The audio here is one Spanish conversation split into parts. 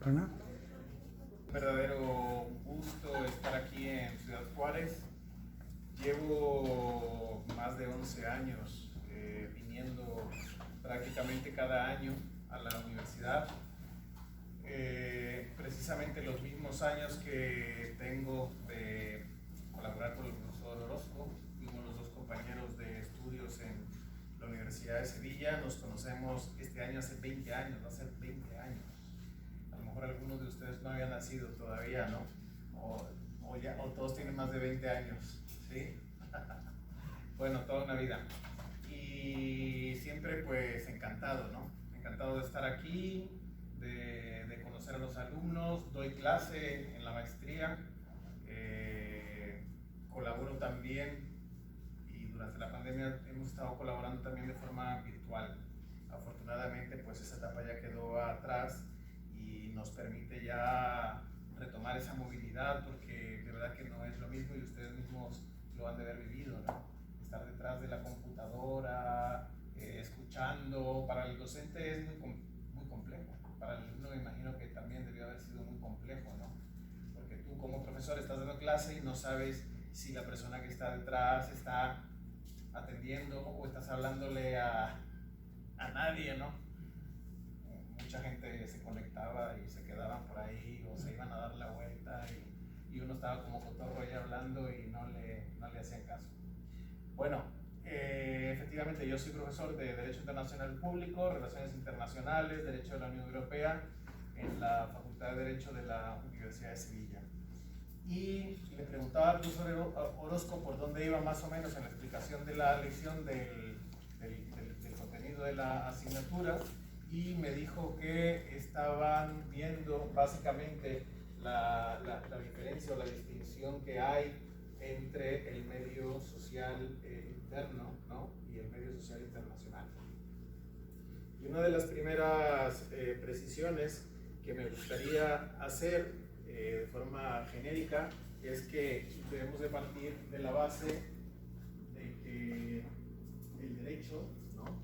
Ana. Un verdadero gusto estar aquí en Ciudad Juárez. Llevo más de 11 años viniendo prácticamente cada año a la universidad. Precisamente los mismos años que tengo de colaborar con el profesor Orozco, fuimos los dos compañeros de estudios en la Universidad de Sevilla. Nos conocemos este año hace 20 años, va a ser 20 años. A lo mejor algunos de ustedes no habían nacido todavía, ¿no? O todos tienen más de 20 años, ¿sí? Bueno, toda una vida. Y siempre pues encantado, ¿no? Encantado de estar aquí, de conocer a los alumnos. Doy clase en la maestría, colaboro también, y durante la pandemia hemos estado colaborando también de forma virtual. Afortunadamente pues esa etapa ya quedó atrás y nos permite ya retomar esa movilidad, porque de verdad que no es lo mismo y ustedes mismos lo han de haber vivido, ¿no? Estar detrás de la computadora, escuchando. Para el docente es muy complejo. Para el alumno me imagino que también debió haber sido muy complejo, ¿no? Porque tú como profesor estás dando clase y no sabes si la persona que está detrás está atendiendo o estás hablándole a nadie, ¿no? Mucha gente se conectaba y se quedaban por ahí o se iban a dar la vuelta y uno estaba como cotorro ahí hablando y no le hacían caso. Bueno, efectivamente yo soy profesor de Derecho Internacional Público, Relaciones Internacionales, Derecho de la Unión Europea en la Facultad de Derecho de la Universidad de Sevilla. Y le preguntaba al profesor Orozco por dónde iba más o menos en la explicación de la lección del contenido de la asignatura, y me dijo que estaban viendo básicamente la diferencia o la distinción que hay entre el medio social interno, ¿no? Y el medio social internacional. Y una de las primeras precisiones que me gustaría hacer de forma genérica es que debemos de partir de la base de que el derecho, ¿no?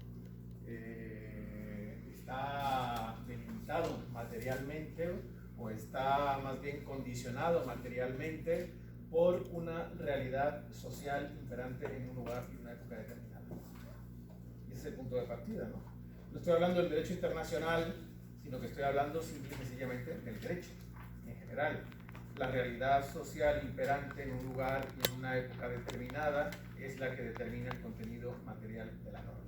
Está delimitado materialmente o está más bien condicionado materialmente por una realidad social imperante en un lugar y una época determinada. Ese es el punto de partida, ¿no? No estoy hablando del derecho internacional, sino que estoy hablando simple y sencillamente del derecho en general. La realidad social imperante en un lugar y en una época determinada es la que determina el contenido material de la norma.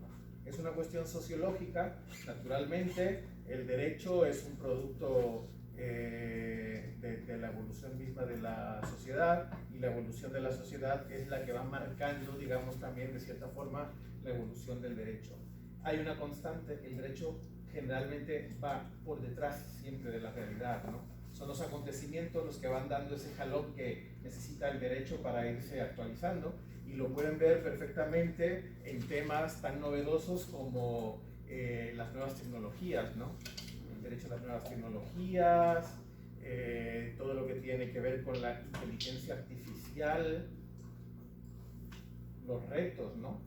Es una cuestión sociológica, naturalmente. El derecho es un producto de la evolución misma de la sociedad, y la evolución de la sociedad es la que va marcando, digamos, también de cierta forma la evolución del derecho. Hay una constante: el derecho generalmente va por detrás siempre de la realidad, ¿no? Son los acontecimientos los que van dando ese jalón que necesita el derecho para irse actualizando, y lo pueden ver perfectamente en temas tan novedosos como las nuevas tecnologías, ¿no? El derecho a las nuevas tecnologías, todo lo que tiene que ver con la inteligencia artificial, los retos, ¿no?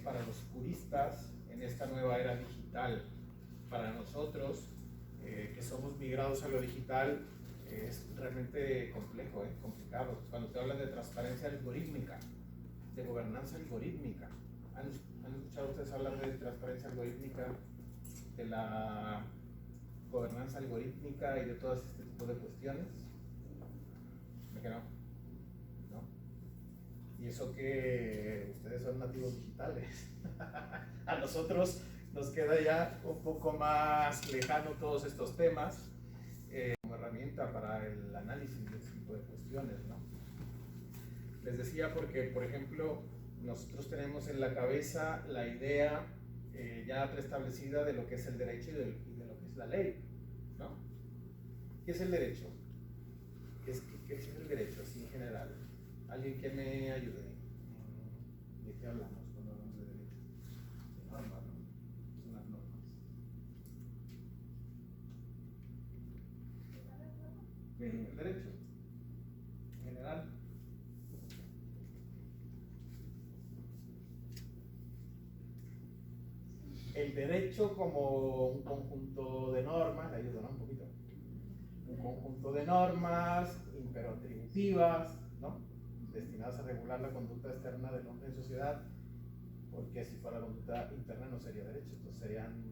Para los juristas en esta nueva era digital. Para nosotros, que somos migrados a lo digital, es realmente complejo, complicado. Cuando te hablan de transparencia algorítmica, de gobernanza algorítmica, ¿han escuchado ustedes hablar de transparencia algorítmica, de la gobernanza algorítmica y de todo este tipo de cuestiones? ¿De que no? ¿No? Y eso que ustedes son nativos digitales. A nosotros nos queda ya un poco más lejano todos estos temas, como herramienta para el análisis de este tipo de cuestiones, ¿no? Les decía porque, por ejemplo, nosotros tenemos en la cabeza la idea ya preestablecida de lo que es el derecho y de lo que es la ley, ¿no? ¿Qué es el derecho? ¿Qué es el derecho así en general? ¿Alguien que me ayude? ¿De qué hablamos cuando hablamos de derecho? De normas, ¿no? Son las normas. El derecho en general. El derecho como un conjunto de normas, le ayudo, ¿no? Un poquito. un conjunto de normas imperativas, ¿no?, destinadas a regular la conducta externa del hombre en sociedad, porque si fuera la conducta interna no sería derecho, entonces estaríamos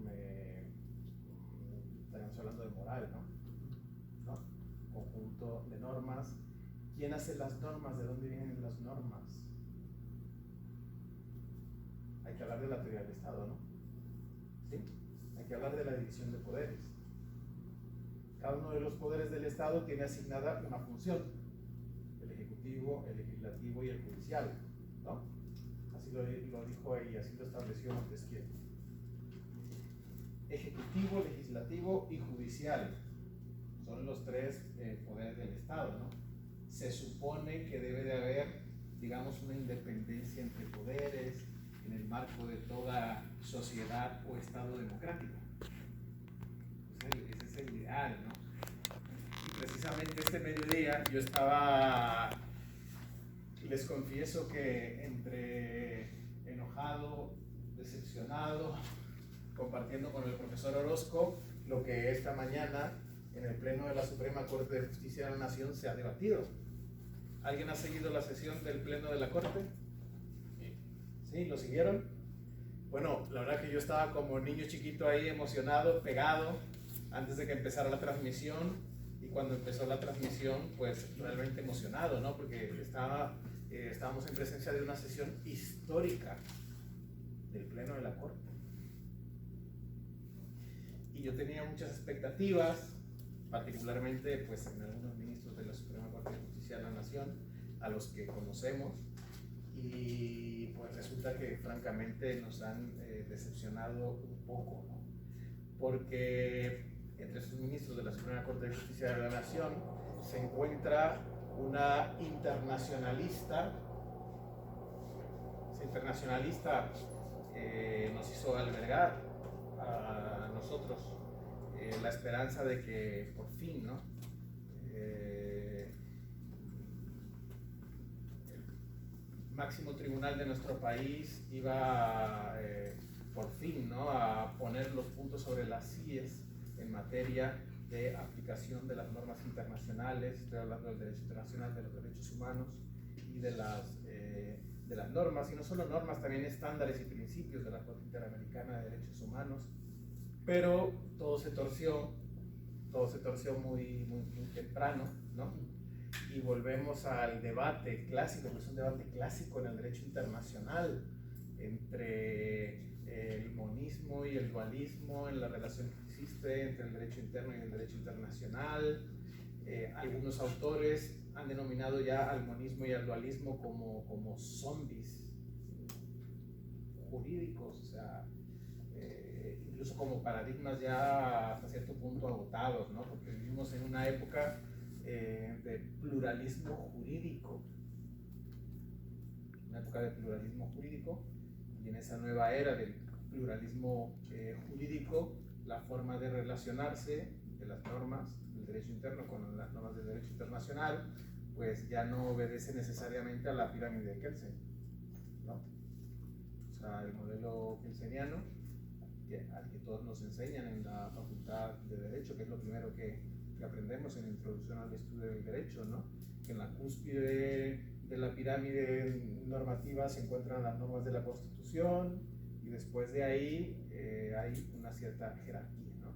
hablando de moral, ¿no? Conjunto de normas. ¿Quién hace las normas? ¿De dónde vienen las normas? Hay que hablar de la teoría del Estado, ¿no? ¿Sí? Hay que hablar de la división de poderes. Cada uno de los poderes del Estado tiene asignada una función: el ejecutivo, el legislativo y el judicial, ¿no? Así lo dijo ahí, así lo estableció Montesquieu. Ejecutivo, legislativo y judicial son los tres poderes del Estado, ¿no? Se supone que debe de haber, digamos, una independencia entre poderes en el marco de toda sociedad o Estado democrático. Ese es el ideal, ¿no? Y precisamente este mediodía yo estaba, les confieso que entre enojado, decepcionado, compartiendo con el profesor Orozco lo que esta mañana en el Pleno de la Suprema Corte de Justicia de la Nación se ha debatido. ¿Alguien ha seguido la sesión del Pleno de la Corte? ¿Sí? ¿Lo siguieron? Bueno, la verdad que yo estaba como niño chiquito ahí, emocionado, pegado, antes de que empezara la transmisión, y cuando empezó la transmisión, pues realmente emocionado, ¿no? Porque estábamos en presencia de una sesión histórica del Pleno de la Corte. Y yo tenía muchas expectativas, particularmente pues en algunos ministros de la Suprema Corte de Justicia de la Nación, a los que conocemos, y pues resulta que francamente nos han decepcionado un poco, ¿no? Porque entre sus ministros de la Suprema Corte de Justicia de la Nación se encuentra una internacionalista. Esa internacionalista nos hizo albergar a nosotros la esperanza de que por fin, ¿no?, el máximo tribunal de nuestro país iba por fin, ¿no?, a poner los puntos sobre las IES en materia de aplicación de las normas internacionales. Estoy hablando del derecho internacional, de los derechos humanos y de las normas, y no solo normas, también estándares y principios de la Corte Interamericana de Derechos Humanos. Pero todo se torció muy, muy, muy temprano, ¿no? Y volvemos al debate clásico, que es un debate clásico en el derecho internacional, entre el monismo y el dualismo, en la relación que existe entre el derecho interno y el derecho internacional. Algunos autores han denominado ya al monismo y al dualismo como zombies jurídicos, o sea, incluso como paradigmas ya hasta cierto punto agotados, ¿no? Porque vivimos en una época de pluralismo jurídico, y en esa nueva era del pluralismo jurídico, la forma de relacionarse de las normas del derecho interno con las normas del derecho internacional, pues ya no obedece necesariamente a la pirámide de Kelsen, ¿no? O sea, el modelo kelseniano, al que todos nos enseñan en la Facultad de Derecho, que es lo primero que aprendemos en la introducción al estudio del derecho, ¿no? Que en la cúspide de la pirámide normativa se encuentran las normas de la Constitución, y después de ahí hay una cierta jerarquía, ¿no?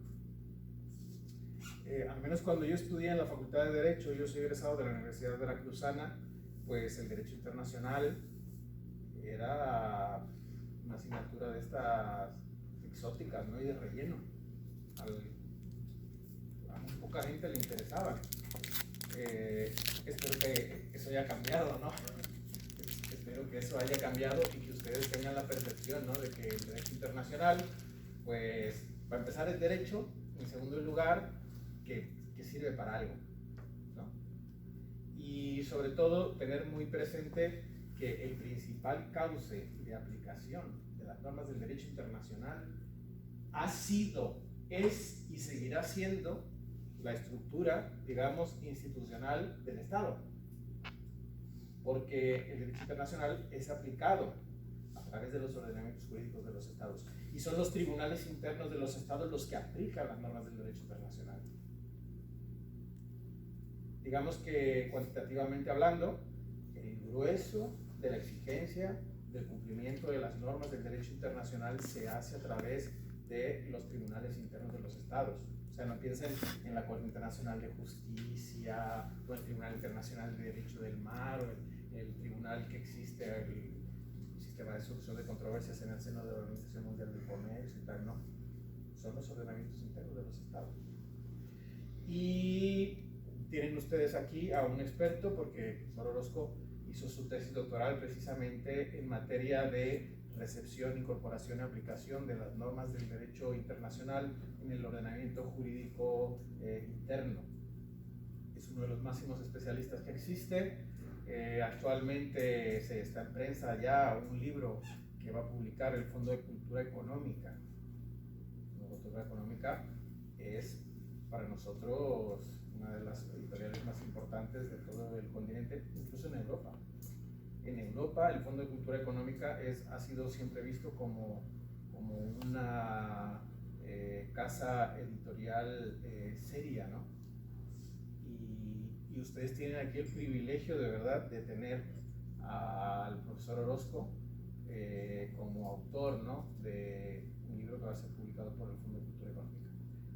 Al menos cuando yo estudié en la Facultad de Derecho, yo soy egresado de la Universidad Veracruzana, pues el derecho internacional era una asignatura de estas exóticas, ¿no?, y de relleno. A muy poca gente le interesaba. Espero que eso haya cambiado, ¿no? Espero que eso haya cambiado y que ustedes tengan la percepción, ¿no?, de que el derecho internacional, pues, para empezar, es derecho, en segundo lugar, que sirve para algo, ¿no? Y sobre todo, tener muy presente que el principal cauce de aplicación de las normas del derecho internacional ha sido, es y seguirá siendo la estructura, digamos, institucional del Estado, porque el derecho internacional es aplicado a través de los ordenamientos jurídicos de los Estados, y son los tribunales internos de los Estados los que aplican las normas del derecho internacional. digamos que cuantitativamente hablando, el grueso de la exigencia del cumplimiento de las normas del derecho internacional se hace a través de los tribunales internos de los estados. O sea, no piensen en la Corte Internacional de Justicia o el Tribunal Internacional de Derecho del Mar o el tribunal que existe, el sistema de solución de controversias en el seno de la Organización Mundial del Comercio y tal, no. Son los ordenamientos internos de los estados. Y tienen ustedes aquí a un experto, porque Profesor Orozco hizo su tesis doctoral precisamente en materia de recepción, incorporación y aplicación de las normas del derecho internacional en el ordenamiento jurídico interno. Es uno de los máximos especialistas que existe. Actualmente se está en prensa ya un libro que va a publicar el Fondo de Cultura Económica. La Cultura Económica es para nosotros una de las editoriales más importantes de todo el continente, incluso en Europa. En Europa, el Fondo de Cultura Económica ha sido siempre visto como una casa editorial seria, ¿no? Y ustedes tienen aquí el privilegio de verdad de tener al profesor Orozco como autor, ¿no?, de un libro que va a ser publicado por el Fondo de Cultura Económica.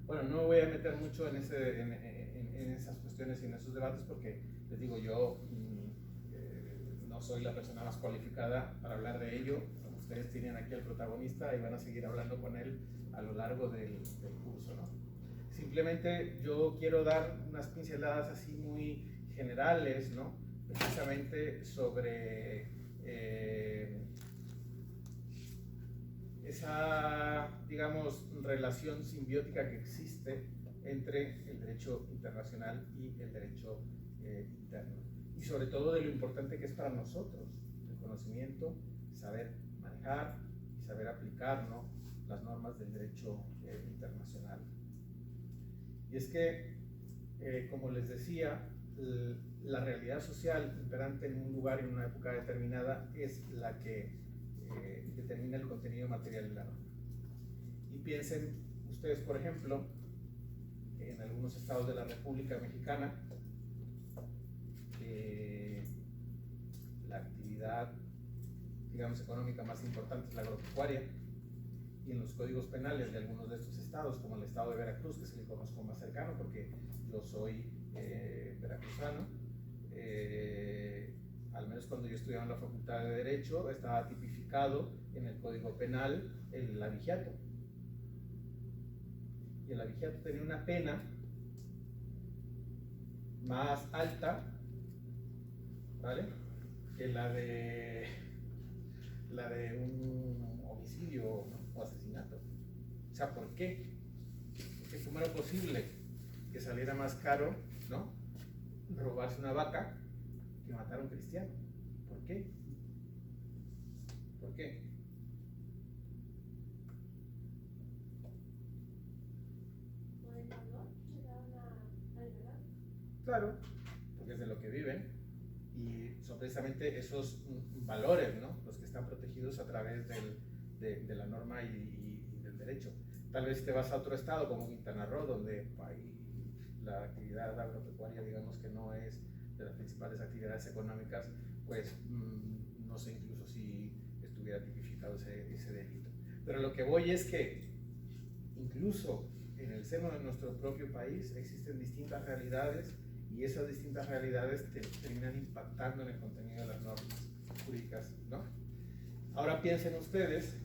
Bueno, no me voy a meter mucho en esas cuestiones y en esos debates porque, les digo, yo no soy la persona más cualificada para hablar de ello. Ustedes tienen aquí al protagonista y van a seguir hablando con él a lo largo del curso, ¿no? Simplemente yo quiero dar unas pinceladas así muy generales, ¿no?, precisamente sobre esa, digamos, relación simbiótica que existe entre el derecho internacional y el derecho interno. Y sobre todo de lo importante que es para nosotros el conocimiento, saber manejar y saber aplicar, ¿no?, las normas del derecho internacional. Y es que, como les decía, la realidad social imperante en un lugar y en una época determinada es la que determina el contenido material de la norma. Y piensen ustedes, por ejemplo, en algunos estados de la República Mexicana, la actividad, digamos, económica más importante es la agropecuaria, y en los códigos penales de algunos de estos estados, como el estado de Veracruz, que es el que conozco más cercano porque yo soy veracruzano, al menos cuando yo estudiaba en la Facultad de Derecho, estaba tipificado en el Código Penal el abigeato. Y el abigeato tenía una pena más alta, ¿vale?, que la de un homicidio, ¿no?, o asesinato. O sea, ¿por qué? Porque ¿cómo era posible que saliera más caro, ¿no?, robarse una vaca que matar a un cristiano? ¿Por qué? ¿Por qué? Por el valor que le dan al real. Claro, porque es de lo que viven y son precisamente esos valores, ¿no?, los que están protegidos a través de la norma y del derecho. Tal vez te vas a otro estado como Quintana Roo, donde ahí la actividad agropecuaria, digamos que no es de las principales actividades económicas, pues no sé incluso si estuviera tipificado ese delito. Pero lo que voy es que incluso en el seno de nuestro propio país existen distintas realidades y esas distintas realidades terminan impactando en el contenido de las normas jurídicas, ¿no? Ahora piensen ustedes,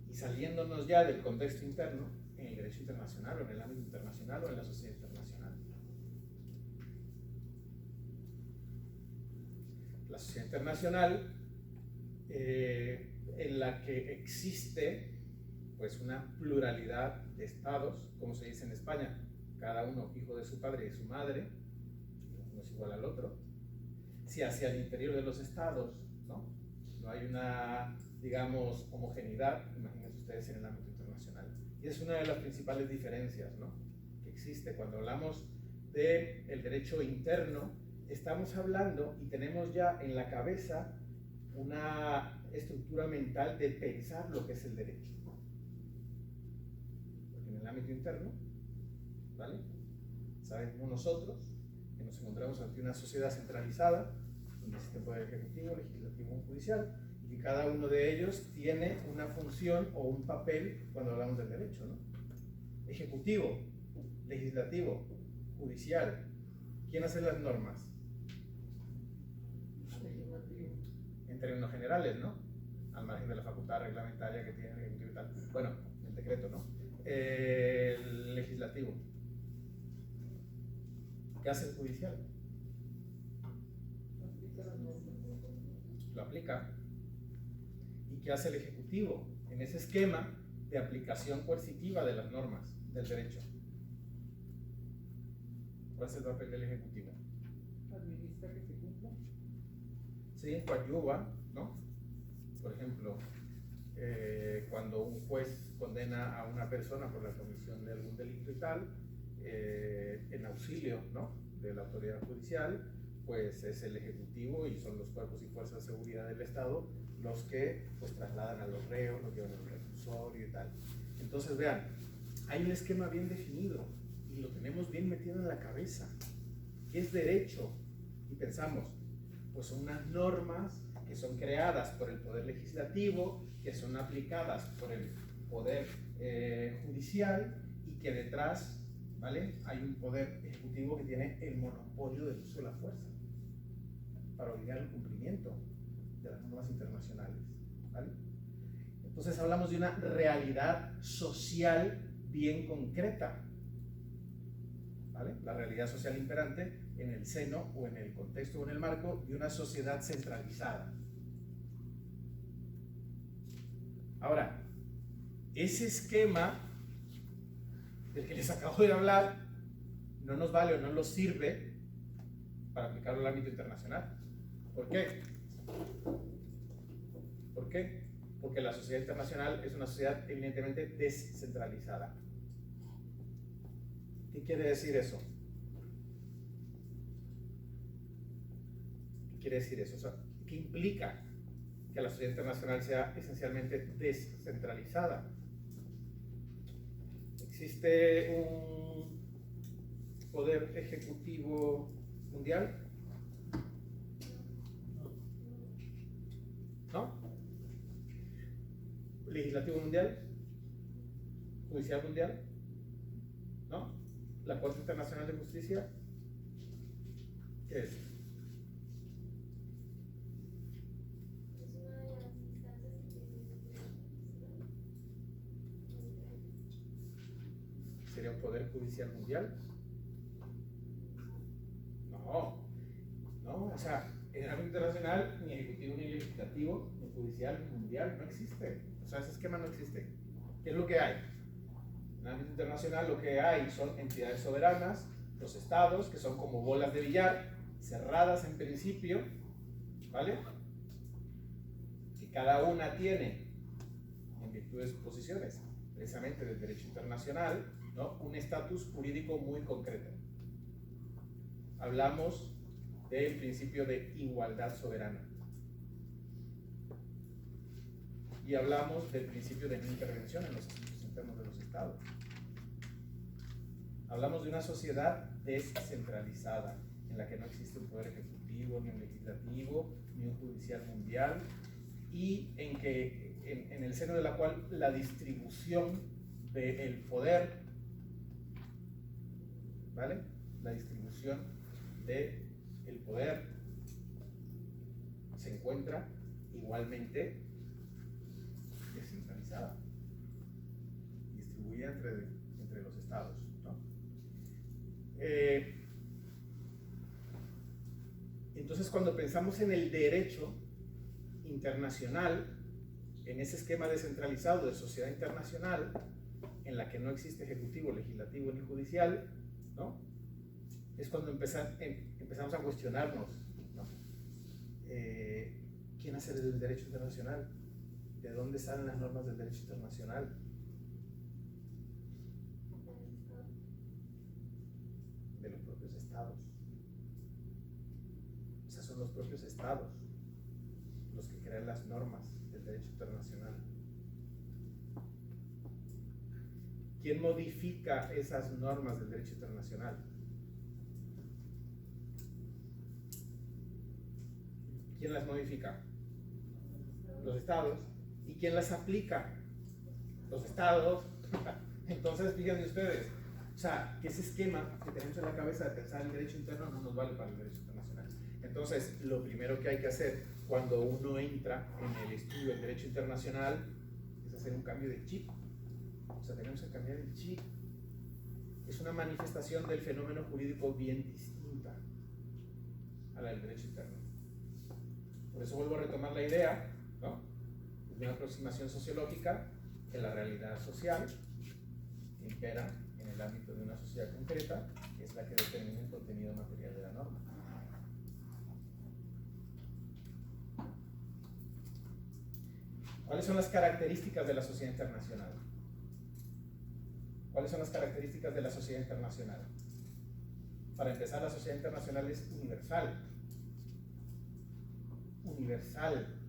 y saliéndonos ya del contexto interno, en el derecho internacional o en el ámbito internacional o en la sociedad internacional. La sociedad internacional en la que existe pues una pluralidad de estados, como se dice en España, cada uno hijo de su padre y de su madre, uno es igual al otro. Si hacia el interior de los estados no hay una, digamos, homogeneidad, imagínense ustedes en el ámbito internacional. Y es una de las principales diferencias, ¿no?, que existe. Cuando hablamos del derecho interno, estamos hablando y tenemos ya en la cabeza una estructura mental de pensar lo que es el derecho. Porque en el ámbito interno, ¿vale?, sabemos nosotros que nos encontramos ante una sociedad centralizada, donde existe poder ejecutivo, legislativo y judicial, y cada uno de ellos tiene una función o un papel cuando hablamos del derecho, ¿no? Ejecutivo, legislativo, judicial. ¿Quién hace las normas? En términos generales, ¿no? Al margen de la facultad reglamentaria que tiene el ejecutivo y tal. Bueno, el decreto, ¿no? El legislativo. ¿Qué hace el judicial? Lo aplica. ¿Y qué hace el ejecutivo? En ese esquema de aplicación coercitiva de las normas del derecho. ¿Cuál es el papel del ejecutivo? Administra que se cumpla. Sí, coadyuva, ¿no? Por ejemplo, cuando un juez condena a una persona por la comisión de algún delito y tal, en auxilio, ¿no?, de la autoridad judicial, pues es el ejecutivo y son los cuerpos y fuerzas de seguridad del Estado los que pues trasladan a los reos, los llevan al reclusorio y tal. Entonces vean, hay un esquema bien definido y lo tenemos bien metido en la cabeza. ¿Qué es derecho? Y pensamos, pues son unas normas que son creadas por el Poder Legislativo, que son aplicadas por el Poder Judicial y que detrás, ¿vale?, hay un Poder Ejecutivo que tiene el monopolio del uso de la fuerza para obligar el cumplimiento de las normas internacionales, ¿vale? Entonces hablamos de una realidad social bien concreta, ¿vale? La realidad social imperante en el seno o en el contexto o en el marco de una sociedad centralizada. Ahora, ese esquema del que les acabo de hablar no nos vale o no nos sirve para aplicarlo al ámbito internacional. ¿Por qué? ¿Por qué? Porque la sociedad internacional es una sociedad evidentemente descentralizada. ¿Qué quiere decir eso? ¿Qué quiere decir eso? O sea, ¿qué implica que la sociedad internacional sea esencialmente descentralizada? ¿Existe un poder ejecutivo mundial? ¿No? ¿Legislativo mundial? ¿Judicial mundial? ¿No? ¿La Corte Internacional de Justicia? ¿Qué es? ¿Sería un poder judicial mundial? No, no, o sea, en el ámbito internacional ni ejecutivo, ni legislativo, ni judicial, ni mundial, no existe. O sea, ese esquema no existe. ¿Qué es lo que hay? En el ámbito internacional lo que hay son entidades soberanas, los estados, que son como bolas de billar, cerradas en principio, ¿vale? Que cada una tiene, en virtud de sus posiciones, precisamente del derecho internacional, ¿no?, un estatus jurídico muy concreto. Hablamos del principio de igualdad soberana. Y hablamos del principio de no intervención en los asuntos internos de los estados. Hablamos de una sociedad descentralizada, en la que no existe un poder ejecutivo, ni un legislativo, ni un judicial mundial, y en el seno de la cual la distribución del poder, ¿vale?, la distribución del poder se encuentra igualmente descentralizada, distribuida entre los estados, ¿no? Entonces, cuando pensamos en el derecho internacional, en ese esquema descentralizado de sociedad internacional, en la que no existe ejecutivo, legislativo ni judicial, ¿no?, es cuando empezamos a cuestionarnos, ¿no?, ¿quién hace el derecho internacional? ¿De dónde salen las normas del derecho internacional? De los propios estados. O sea, son los propios estados los que crean las normas del derecho internacional. ¿Quién modifica esas normas del derecho internacional? ¿Quién las modifica? Los estados. ¿Y quién las aplica? Los estados. Entonces, fíjense ustedes, o sea, que ese esquema que tenemos en la cabeza de pensar en el derecho interno no nos vale para el derecho internacional. Entonces, lo primero que hay que hacer cuando uno entra en el estudio del derecho internacional es hacer un cambio de chip. O sea, tenemos que cambiar el chip. Es una manifestación del fenómeno jurídico bien distinta a la del derecho interno. Por eso vuelvo a retomar la idea, ¿no?, de una aproximación sociológica que la realidad social que impera en el ámbito de una sociedad concreta es la que determina el contenido material de la norma. ¿Cuáles son las características de la sociedad internacional? ¿Cuáles son las características de la sociedad internacional? Para empezar, la sociedad internacional es universal. Universal.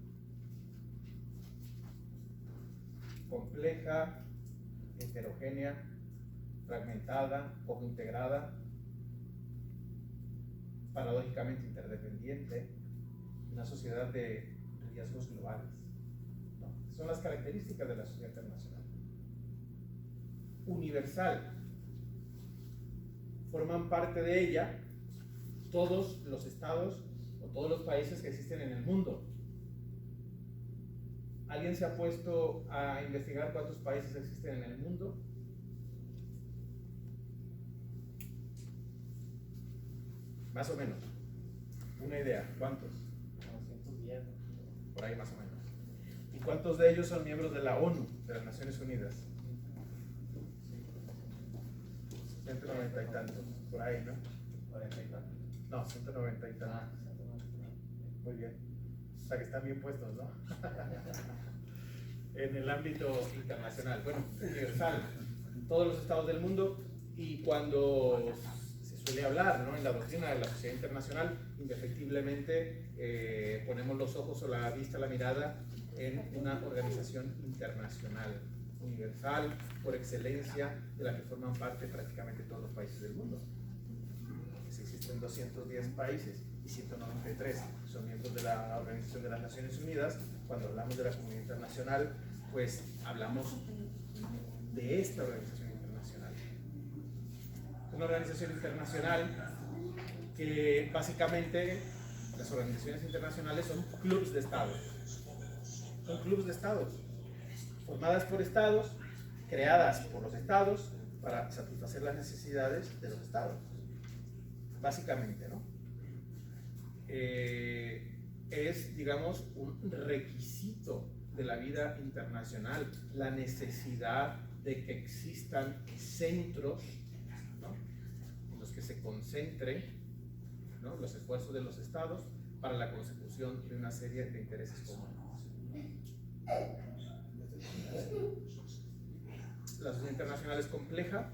Compleja, heterogénea, fragmentada, poco integrada, paradójicamente interdependiente, una sociedad de riesgos globales. ¿No? Son las características de la sociedad internacional. Universal. Forman parte de ella todos los estados o todos los países que existen en el mundo. ¿Alguien se ha puesto a investigar cuántos países existen en el mundo? Más o menos. Una idea. ¿Cuántos? 910. Por ahí más o menos. ¿Y cuántos de ellos son miembros de la ONU, de las Naciones Unidas? 190 y tantos. Por ahí, ¿no? 40 y tantos. No, 190 y tantos. Muy bien. O sea que están bien puestos, ¿no? En el ámbito internacional. Bueno, universal. Todos los estados del mundo. Y cuando se suele hablar, ¿no?, en la doctrina de la sociedad internacional, indefectiblemente ponemos los ojos o la vista, la mirada en una organización internacional, universal, por excelencia, de la que forman parte prácticamente todos los países del mundo. Existen 210 países y 193 son miembros de la Organización de las Naciones Unidas. Cuando hablamos de la comunidad internacional, pues hablamos de esta organización internacional. Una organización internacional que básicamente las organizaciones internacionales son clubes de estados. Son clubes de estados, formadas por estados, creadas por los estados para satisfacer las necesidades de los estados. Básicamente, ¿no? Es, digamos, un requisito de la vida internacional, la necesidad de que existan centros, ¿no?, en los que se concentren, ¿no?, los esfuerzos de los estados para la consecución de una serie de intereses comunes. La sociedad internacional es compleja,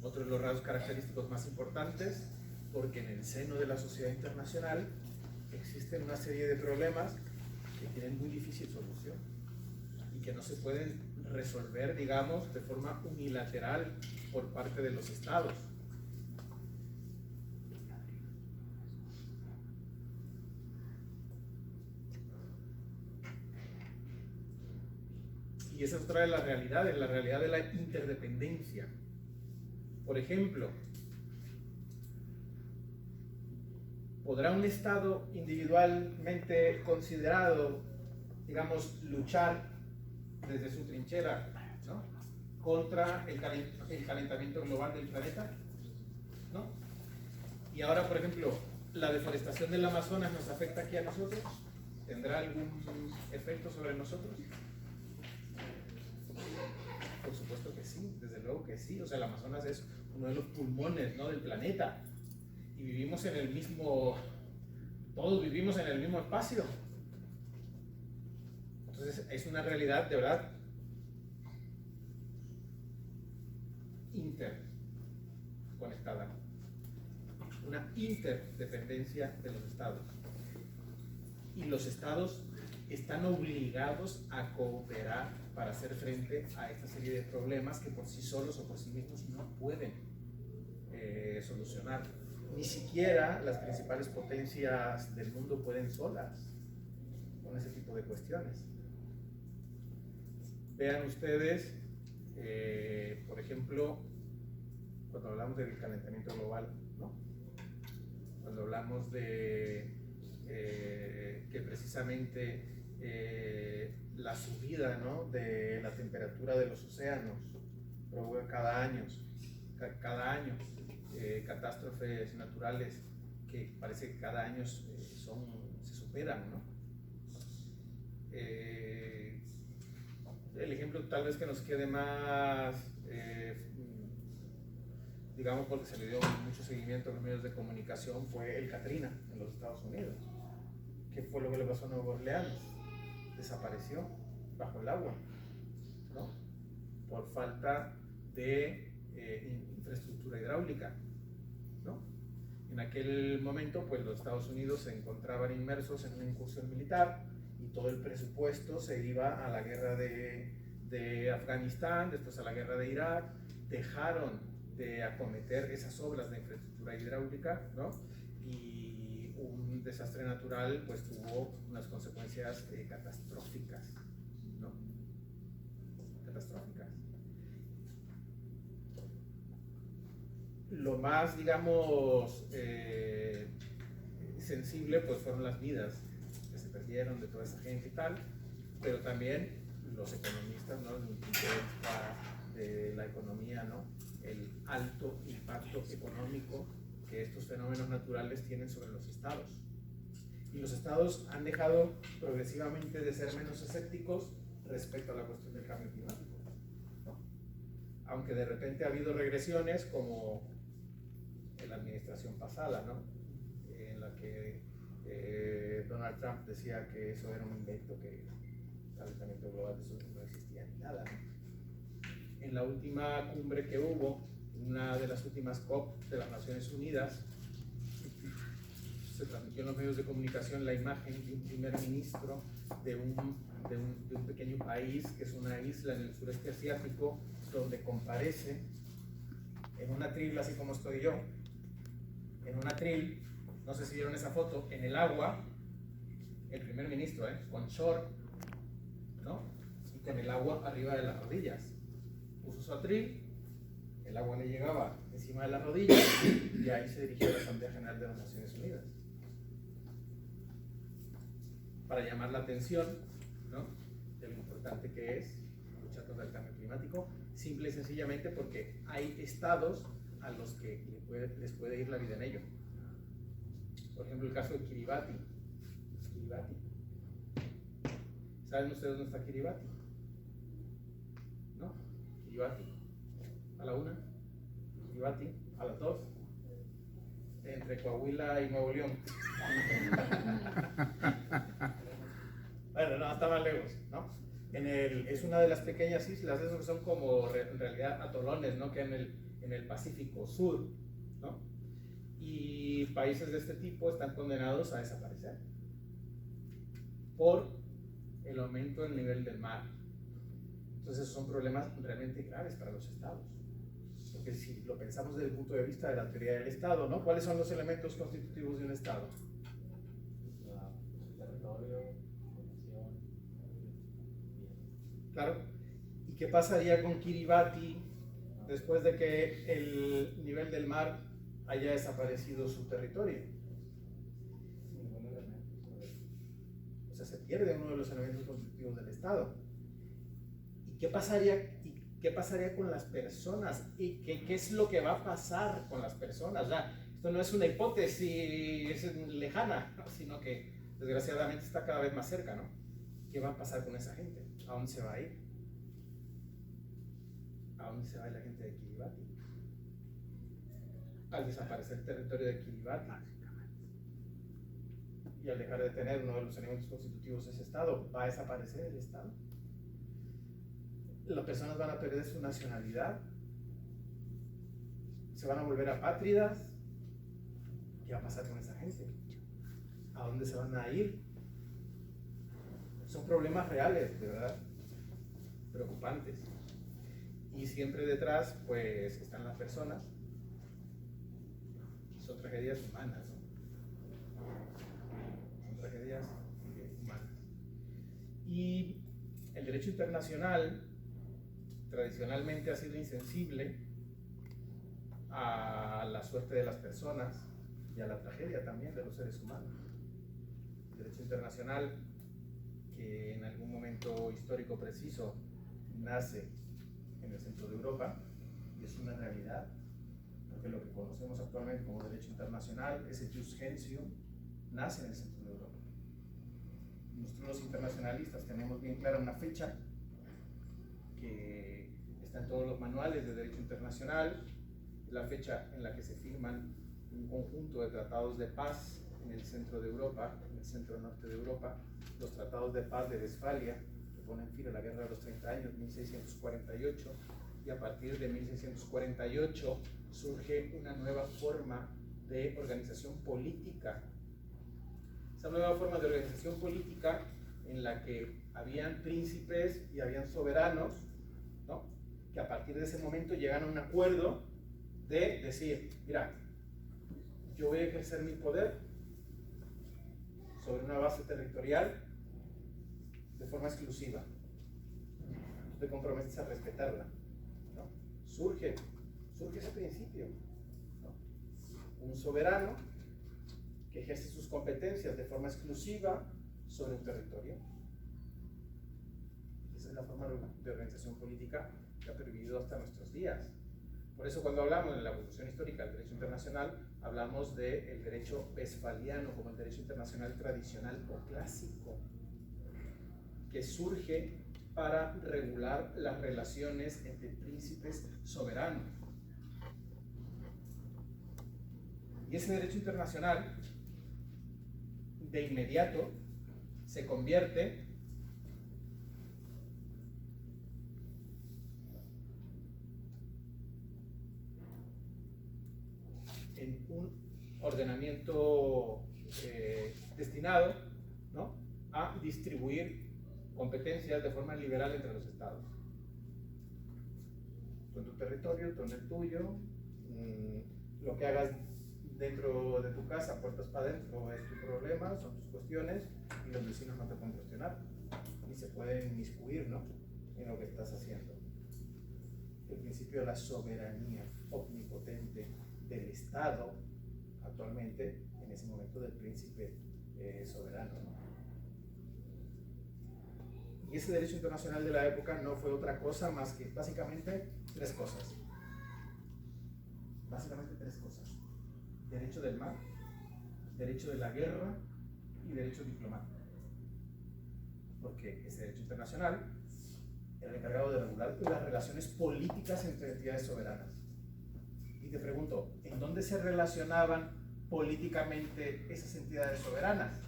otro de los rasgos característicos más importantes, porque en el seno de la sociedad internacional existen una serie de problemas que tienen muy difícil solución y que no se pueden resolver, digamos, de forma unilateral por parte de los estados. Y esa es otra de las realidades, la realidad de la interdependencia. Por ejemplo, ¿podrá un Estado individualmente considerado, digamos, luchar desde su trinchera, ¿no?, contra el calentamiento global del planeta? ¿No? Y ahora, por ejemplo, ¿la deforestación del Amazonas nos afecta aquí a nosotros? ¿Tendrá algún efecto sobre nosotros? Por supuesto que sí, desde luego que sí. O sea, el Amazonas es uno de los pulmones, ¿no?, del planeta. Y vivimos en el mismo, todos vivimos en el mismo espacio. Entonces es una realidad de verdad interconectada, una interdependencia de los estados. Y los estados están obligados a cooperar para hacer frente a esta serie de problemas que por sí solos o por sí mismos no pueden solucionar. Ni siquiera las principales potencias del mundo pueden solas con ese tipo de cuestiones. Vean ustedes, por ejemplo, cuando hablamos del calentamiento global, ¿no? Cuando hablamos de que precisamente la subida, ¿no?, de la temperatura de los océanos provoca cada año catástrofes naturales que parece que cada año se superan, ¿no? El ejemplo tal vez que nos quede más, digamos, porque se le dio mucho seguimiento a los medios de comunicación, fue el Katrina en los Estados Unidos. ¿Qué fue lo que le pasó a Nueva Orleans? Desapareció bajo el agua, ¿no? Por falta de infraestructura hidráulica, ¿no? En aquel momento, pues los Estados Unidos se encontraban inmersos en una incursión militar y todo el presupuesto se iba a la guerra de Afganistán, después a la guerra de Irak. Dejaron de acometer esas obras de infraestructura hidráulica, ¿no? Y un desastre natural pues tuvo unas consecuencias catastróficas, ¿no? Catastróficas. Lo más, digamos, sensible pues fueron las vidas que se perdieron de toda esa gente y tal, pero también los economistas, ¿no?, desde el punto de vista de la economía, ¿no?, el alto impacto económico que estos fenómenos naturales tienen sobre los estados. Y los estados han dejado progresivamente de ser menos escépticos respecto a la cuestión del cambio climático, ¿no? Aunque de repente ha habido regresiones como en la administración pasada, ¿no?, en la que Donald Trump decía que eso era un invento, que el calentamiento global de eso no existía ni nada, ¿no? En la última cumbre que hubo, una de las últimas COP de las Naciones Unidas, se transmitió en los medios de comunicación la imagen de un primer ministro de un pequeño país que es una isla en el sureste asiático, donde comparece en un atril, así como estoy yo, en un atril, no sé si vieron esa foto, en el agua, el primer ministro, con short, ¿no?, y con el agua arriba de las rodillas. Puso su atril, el agua le llegaba encima de las rodillas y ahí se dirigió a la Asamblea General de las Naciones Unidas para llamar la atención, ¿no?, de lo importante que es luchar contra el cambio climático, simple y sencillamente porque hay estados a los que les puede ir la vida en ello. Por ejemplo, el caso de Kiribati. ¿Saben ustedes dónde está Kiribati? ¿No? Kiribati, a la 1, Kiribati, a las 2, entre Coahuila y Nuevo León. Bueno, no, está más lejos, ¿no? Es una de las pequeñas islas, esos que son como en realidad atolones, ¿no?, que en el Pacífico Sur, ¿no? Y países de este tipo están condenados a desaparecer por el aumento del nivel del mar. Entonces esos son problemas realmente graves para los estados, porque si lo pensamos desde el punto de vista de la teoría del estado, ¿no?, ¿cuáles son los elementos constitutivos de un estado? Territorio, población, Claro. ¿Y qué pasaría con Kiribati después de que el nivel del mar haya desaparecido su territorio? ningún elemento. O sea, se pierde uno de los elementos constitutivos del Estado. ¿Y qué pasaría con las personas? ¿Y qué es lo que va a pasar con las personas? O sea, esto no es una hipótesis lejana, ¿no?, sino que desgraciadamente está cada vez más cerca, ¿no? ¿Qué va a pasar con esa gente? ¿A dónde se va a ir? ¿A dónde se va a ir la gente de Kiribati? Al desaparecer el territorio de Kiribati y al dejar de tener uno de los elementos constitutivos de ese estado, ¿va a desaparecer el estado? Las personas van a perder su nacionalidad, se van a volver apátridas. ¿Qué va a pasar con esa gente? ¿A dónde se van a ir? Son problemas reales, de verdad, preocupantes. Y siempre detrás, pues, están las personas, son tragedias humanas, ¿no? Son tragedias humanas. Y el derecho internacional tradicionalmente ha sido insensible a la suerte de las personas y a la tragedia también de los seres humanos. El derecho internacional, que en algún momento histórico preciso nace en el centro de Europa, y es una realidad, porque lo que conocemos actualmente como derecho internacional, ese jus gentium, nace en el centro de Europa. Nosotros los internacionalistas tenemos bien clara una fecha que está en todos los manuales de derecho internacional, la fecha en la que se firman un conjunto de tratados de paz en el centro de Europa, en el centro norte de Europa, los tratados de paz de Westfalia, que ponen fin a la guerra de los 30 años, 1648, y a partir de 1648 surge una nueva forma de organización política. Esa nueva forma de organización política en la que habían príncipes y habían soberanos, ¿no?, que a partir de ese momento llegan a un acuerdo de decir, mira, yo voy a ejercer mi poder sobre una base territorial de forma exclusiva. Tú te comprometes a respetarla, ¿no? Surge ese principio, ¿no? Un soberano que ejerce sus competencias de forma exclusiva sobre un territorio. Esa es la forma de organización política que ha pervivido hasta nuestros días. Por eso cuando hablamos de la evolución histórica del derecho internacional, hablamos del derecho westfaliano como el derecho internacional tradicional o clásico, que surge para regular las relaciones entre príncipes soberanos. Y ese derecho internacional, de inmediato, se convierte en un ordenamiento destinado, ¿no?, a distribuir competencias de forma liberal entre los estados. Tú en tu territorio, tú en el tuyo, lo que hagas dentro de tu casa, puertas para adentro, es tu problema, son tus cuestiones, y los vecinos no te pueden cuestionar, ni se pueden inmiscuir, ¿no?, en lo que estás haciendo. El principio de la soberanía omnipotente del Estado, actualmente, en ese momento del príncipe soberano, ¿no? Y ese derecho internacional de la época no fue otra cosa más que básicamente tres cosas. Básicamente tres cosas: derecho del mar, derecho de la guerra y derecho diplomático. Porque ese derecho internacional era el encargado de regular las relaciones políticas entre entidades soberanas. Y te pregunto, ¿en dónde se relacionaban políticamente esas entidades soberanas?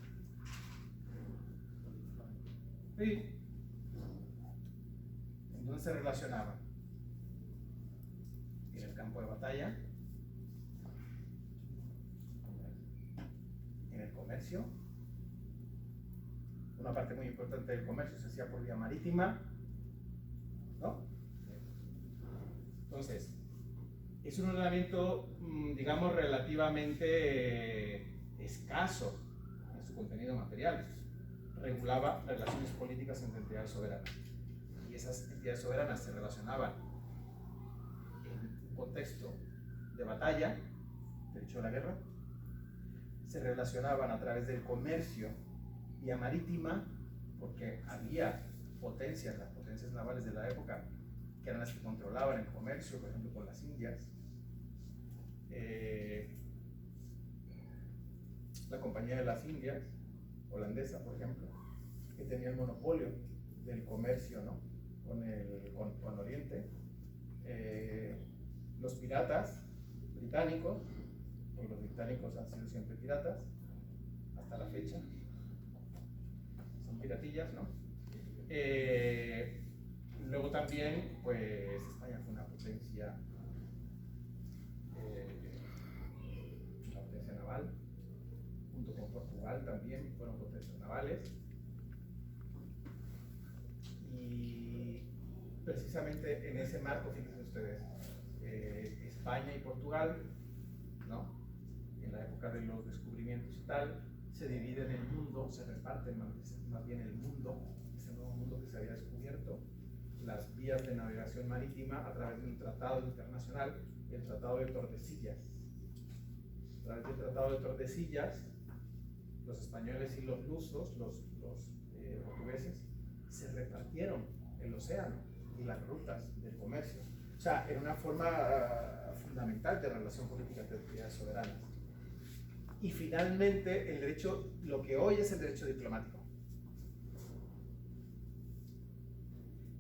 Sí. ¿En dónde se relacionaban? En el campo de batalla, en el comercio. Una parte muy importante del comercio se hacía por vía marítima, ¿no? Entonces, es un ordenamiento, digamos, relativamente escaso en su contenido material. Regulaba relaciones políticas entre entidades soberanas. Y esas entidades soberanas se relacionaban en un contexto de batalla, derecho a la guerra, se relacionaban a través del comercio vía marítima, porque había potencias, las potencias navales de la época, que eran las que controlaban el comercio, por ejemplo, con las Indias. La Compañía de las Indias, holandesa, por ejemplo, que tenía el monopolio del comercio, ¿no?, con Oriente. Los piratas británicos, porque los británicos han sido siempre piratas, hasta la fecha, son piratillas, ¿no? Luego también, pues, España fue una potencia naval, junto con Portugal también fueron potencias navales. Y precisamente en ese marco, fíjense ustedes, España y Portugal, ¿no?, la época de los descubrimientos y tal, se divide en el mundo, se reparte más bien el mundo, ese nuevo mundo que se había descubierto, las vías de navegación marítima a través de un tratado internacional, el Tratado de Tordesillas. A través del Tratado de Tordesillas, los españoles y los lusos, los portugueses, se repartieron el océano y las rutas del comercio. O sea, era una forma fundamental de relación política entre entidades soberanas. Y finalmente, el derecho, lo que hoy es el derecho diplomático.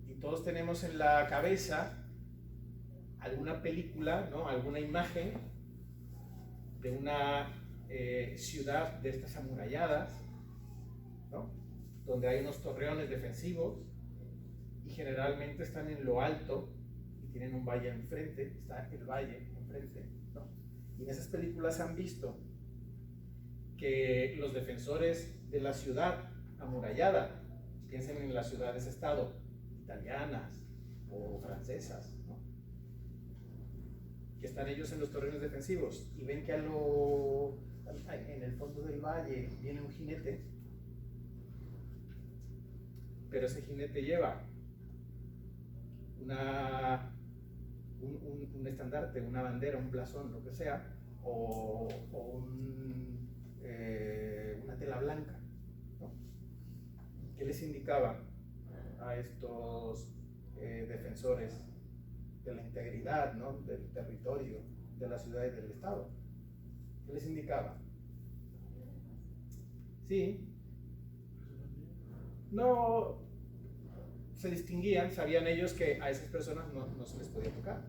Y todos tenemos en la cabeza alguna película, ¿no? Alguna imagen de una ciudad de estas amuralladas, ¿no? Donde hay unos torreones defensivos y generalmente están en lo alto y tienen un valle enfrente, está el valle enfrente, ¿no? Y en esas películas han visto que los defensores de la ciudad amurallada, piensen en las ciudades-estado italianas o francesas, ¿no? Que están ellos en los torreones defensivos y ven que en el fondo del valle viene un jinete, pero ese jinete lleva un estandarte, una bandera, un blasón, lo que sea, o una tela blanca, ¿no? ¿Qué les indicaba a estos defensores de la integridad, ¿no? Del territorio, de la ciudad y del estado? ¿Qué les indicaba? Sí, no se distinguían, sabían ellos que a esas personas no se les podía tocar,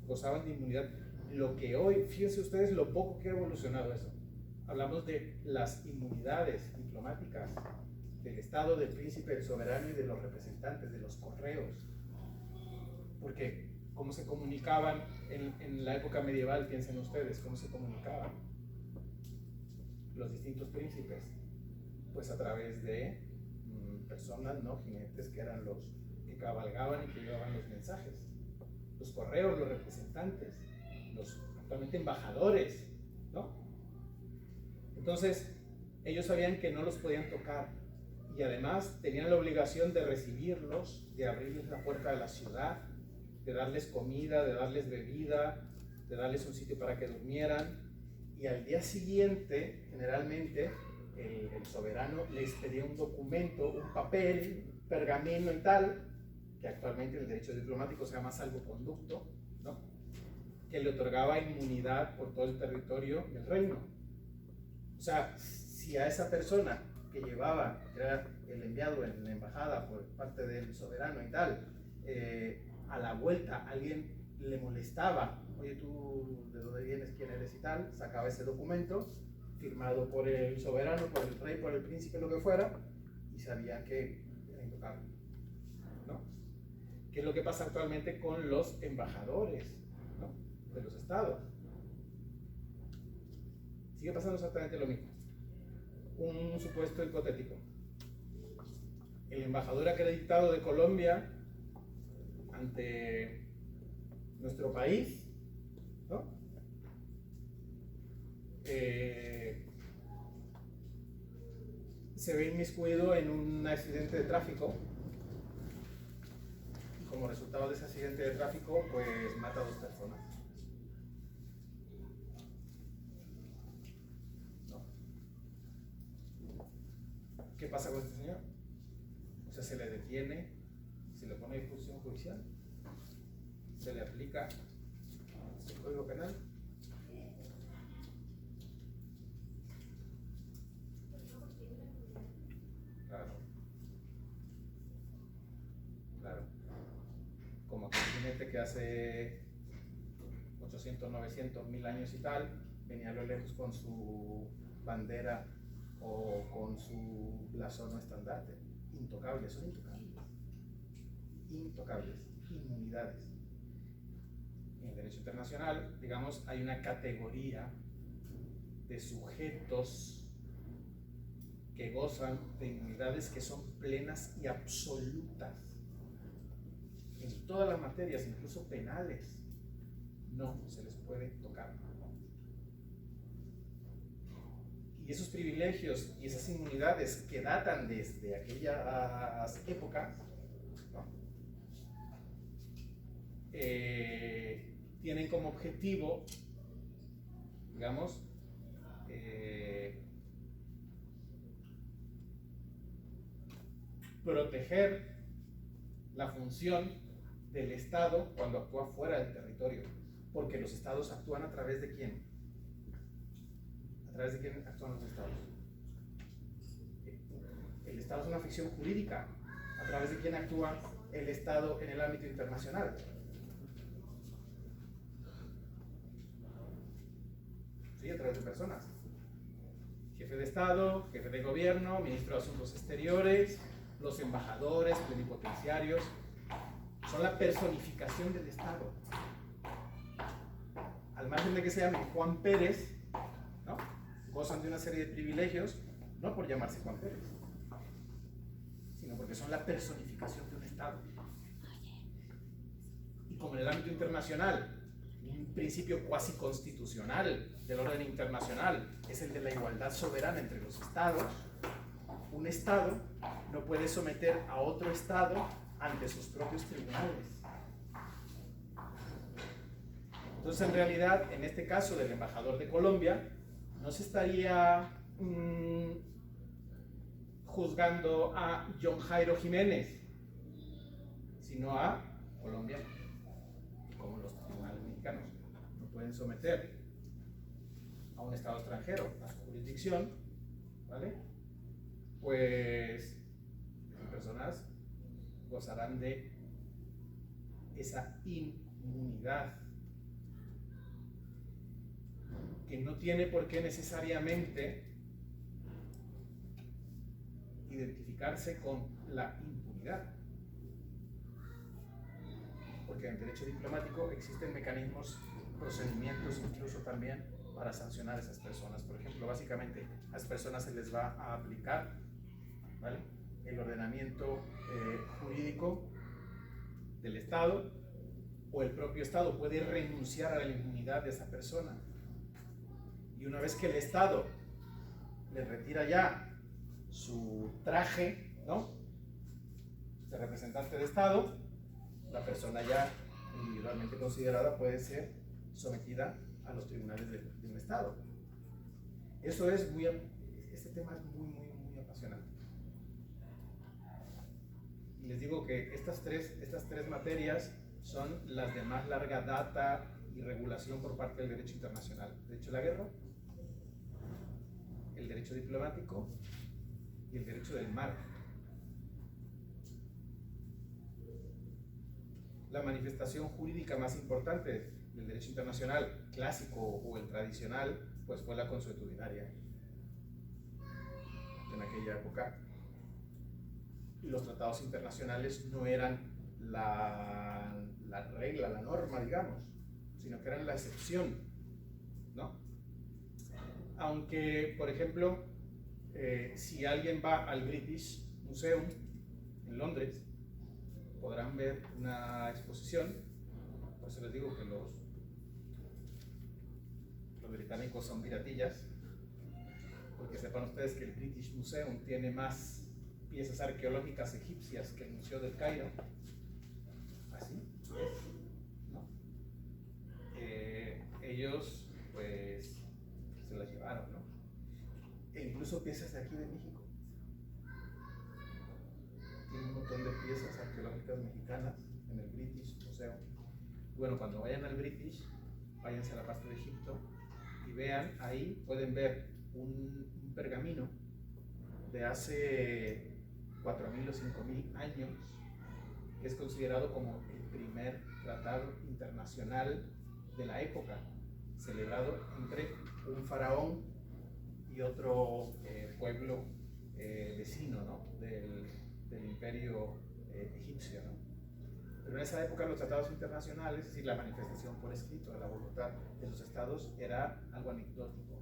gozaban de inmunidad. Lo que hoy, fíjense ustedes lo poco que ha evolucionado eso. Hablamos de las inmunidades diplomáticas del Estado, del príncipe, del soberano y de los representantes, de los correos. Porque cómo se comunicaban en la época medieval, piensen ustedes, cómo se comunicaban los distintos príncipes, pues a través de personas, ¿no? Jinetes que eran los que cabalgaban y que llevaban los mensajes, los correos, los representantes, los actualmente embajadores, ¿no? Entonces ellos sabían que no los podían tocar y además tenían la obligación de recibirlos, de abrirles la puerta de la ciudad, de darles comida, de darles bebida, de darles un sitio para que durmieran, y al día siguiente generalmente el soberano les pedía un documento, un papel, pergamino y tal, que actualmente en el derecho diplomático se llama salvoconducto, ¿no? Que le otorgaba inmunidad por todo el territorio del reino. O sea, si a esa persona que llevaba, que era el enviado en la embajada por parte del soberano y tal, a la vuelta alguien le molestaba, oye, tú de dónde vienes, quién eres y tal, sacaba ese documento firmado por el soberano, por el rey, por el príncipe, lo que fuera, y sabía que era intocable, ¿no? ¿Qué es lo que pasa actualmente con los embajadores, ¿no? De los estados? Sigue pasando exactamente lo mismo. Un supuesto hipotético: el embajador acreditado de Colombia ante nuestro país, ¿no? Se ve inmiscuido en un accidente de tráfico y como resultado de ese accidente de tráfico pues mata a 2 personas, ¿no? ¿Qué pasa con este señor? O sea, se le detiene, se le pone a disposición judicial, se le aplica el Código Penal. Claro. Como aquel jinete que hace 800, 900, 1000 años y tal, venía a lo lejos con su bandera o con su blasón o estandarte. Intocables, son intocables. Intocables, inmunidades. En el derecho internacional, digamos, hay una categoría de sujetos que gozan de inmunidades que son plenas y absolutas. En todas las materias, incluso penales, no se les puede tocar. Y esos privilegios y esas inmunidades que datan desde aquellas épocas, ¿no? Tienen como objetivo, digamos, proteger la función del Estado cuando actúa fuera del territorio, porque los Estados actúan a través de ¿quién? ¿A través de quién actúan los Estados? El Estado es una ficción jurídica. ¿A través de quién actúa el Estado en el ámbito internacional? Sí, a través de personas. Jefe de Estado, jefe de gobierno, ministro de Asuntos Exteriores, los embajadores, plenipotenciarios, son la personificación del Estado. Al margen de que se llame Juan Pérez, ¿no? Gozan de una serie de privilegios, no por llamarse Juan Pérez, sino porque son la personificación de un Estado. Y como en el ámbito internacional, un principio cuasi constitucional del orden internacional es el de la igualdad soberana entre los Estados, un Estado no puede someter a otro Estado ante sus propios tribunales. Entonces, en realidad, en este caso del embajador de Colombia, no se estaría juzgando a John Jairo Jiménez, sino a Colombia, como los tribunales mexicanos no pueden someter a un Estado extranjero a su jurisdicción, ¿vale? Pues las personas gozarán de esa inmunidad que no tiene por qué necesariamente identificarse con la impunidad, porque en el derecho diplomático existen mecanismos, procedimientos incluso también para sancionar a esas personas. Por ejemplo, básicamente a las personas se les va a aplicar, ¿vale?, el ordenamiento jurídico del Estado, o el propio Estado puede renunciar a la inmunidad de esa persona. Y una vez que el Estado le retira ya su traje, ¿no?, de representante de Estado, la persona ya individualmente considerada puede ser sometida a los tribunales de un Estado. Eso es este tema es muy apasionante. Y les digo que estas tres materias son las de más larga data y regulación por parte del derecho internacional: el derecho de la guerra, el derecho diplomático y el derecho del mar. La manifestación jurídica más importante del derecho internacional clásico o el tradicional, pues fue la consuetudinaria en aquella época. Y los tratados internacionales no eran la regla, la norma, digamos, sino que eran la excepción, ¿no? Aunque, por ejemplo, si alguien va al British Museum en Londres, podrán ver una exposición. Por eso les digo que los británicos son piratillas, porque sepan ustedes que el British Museum tiene más piezas arqueológicas egipcias que el Museo del Cairo. Así es, ¿no? Ellos pues se las llevaron, ¿no? E incluso piezas de aquí de México. Tiene un montón de piezas arqueológicas mexicanas en el British Museum. Bueno, cuando vayan al British, váyanse a la parte de Egipto y vean, ahí pueden ver un pergamino de hace 4.000 o 5.000 años, que es considerado como el primer tratado internacional de la época, celebrado entre un faraón y otro pueblo vecino, ¿no?, del imperio egipcio, ¿no? Pero en esa época los tratados internacionales, es decir, la manifestación por escrito de la voluntad de los estados, era algo anecdótico.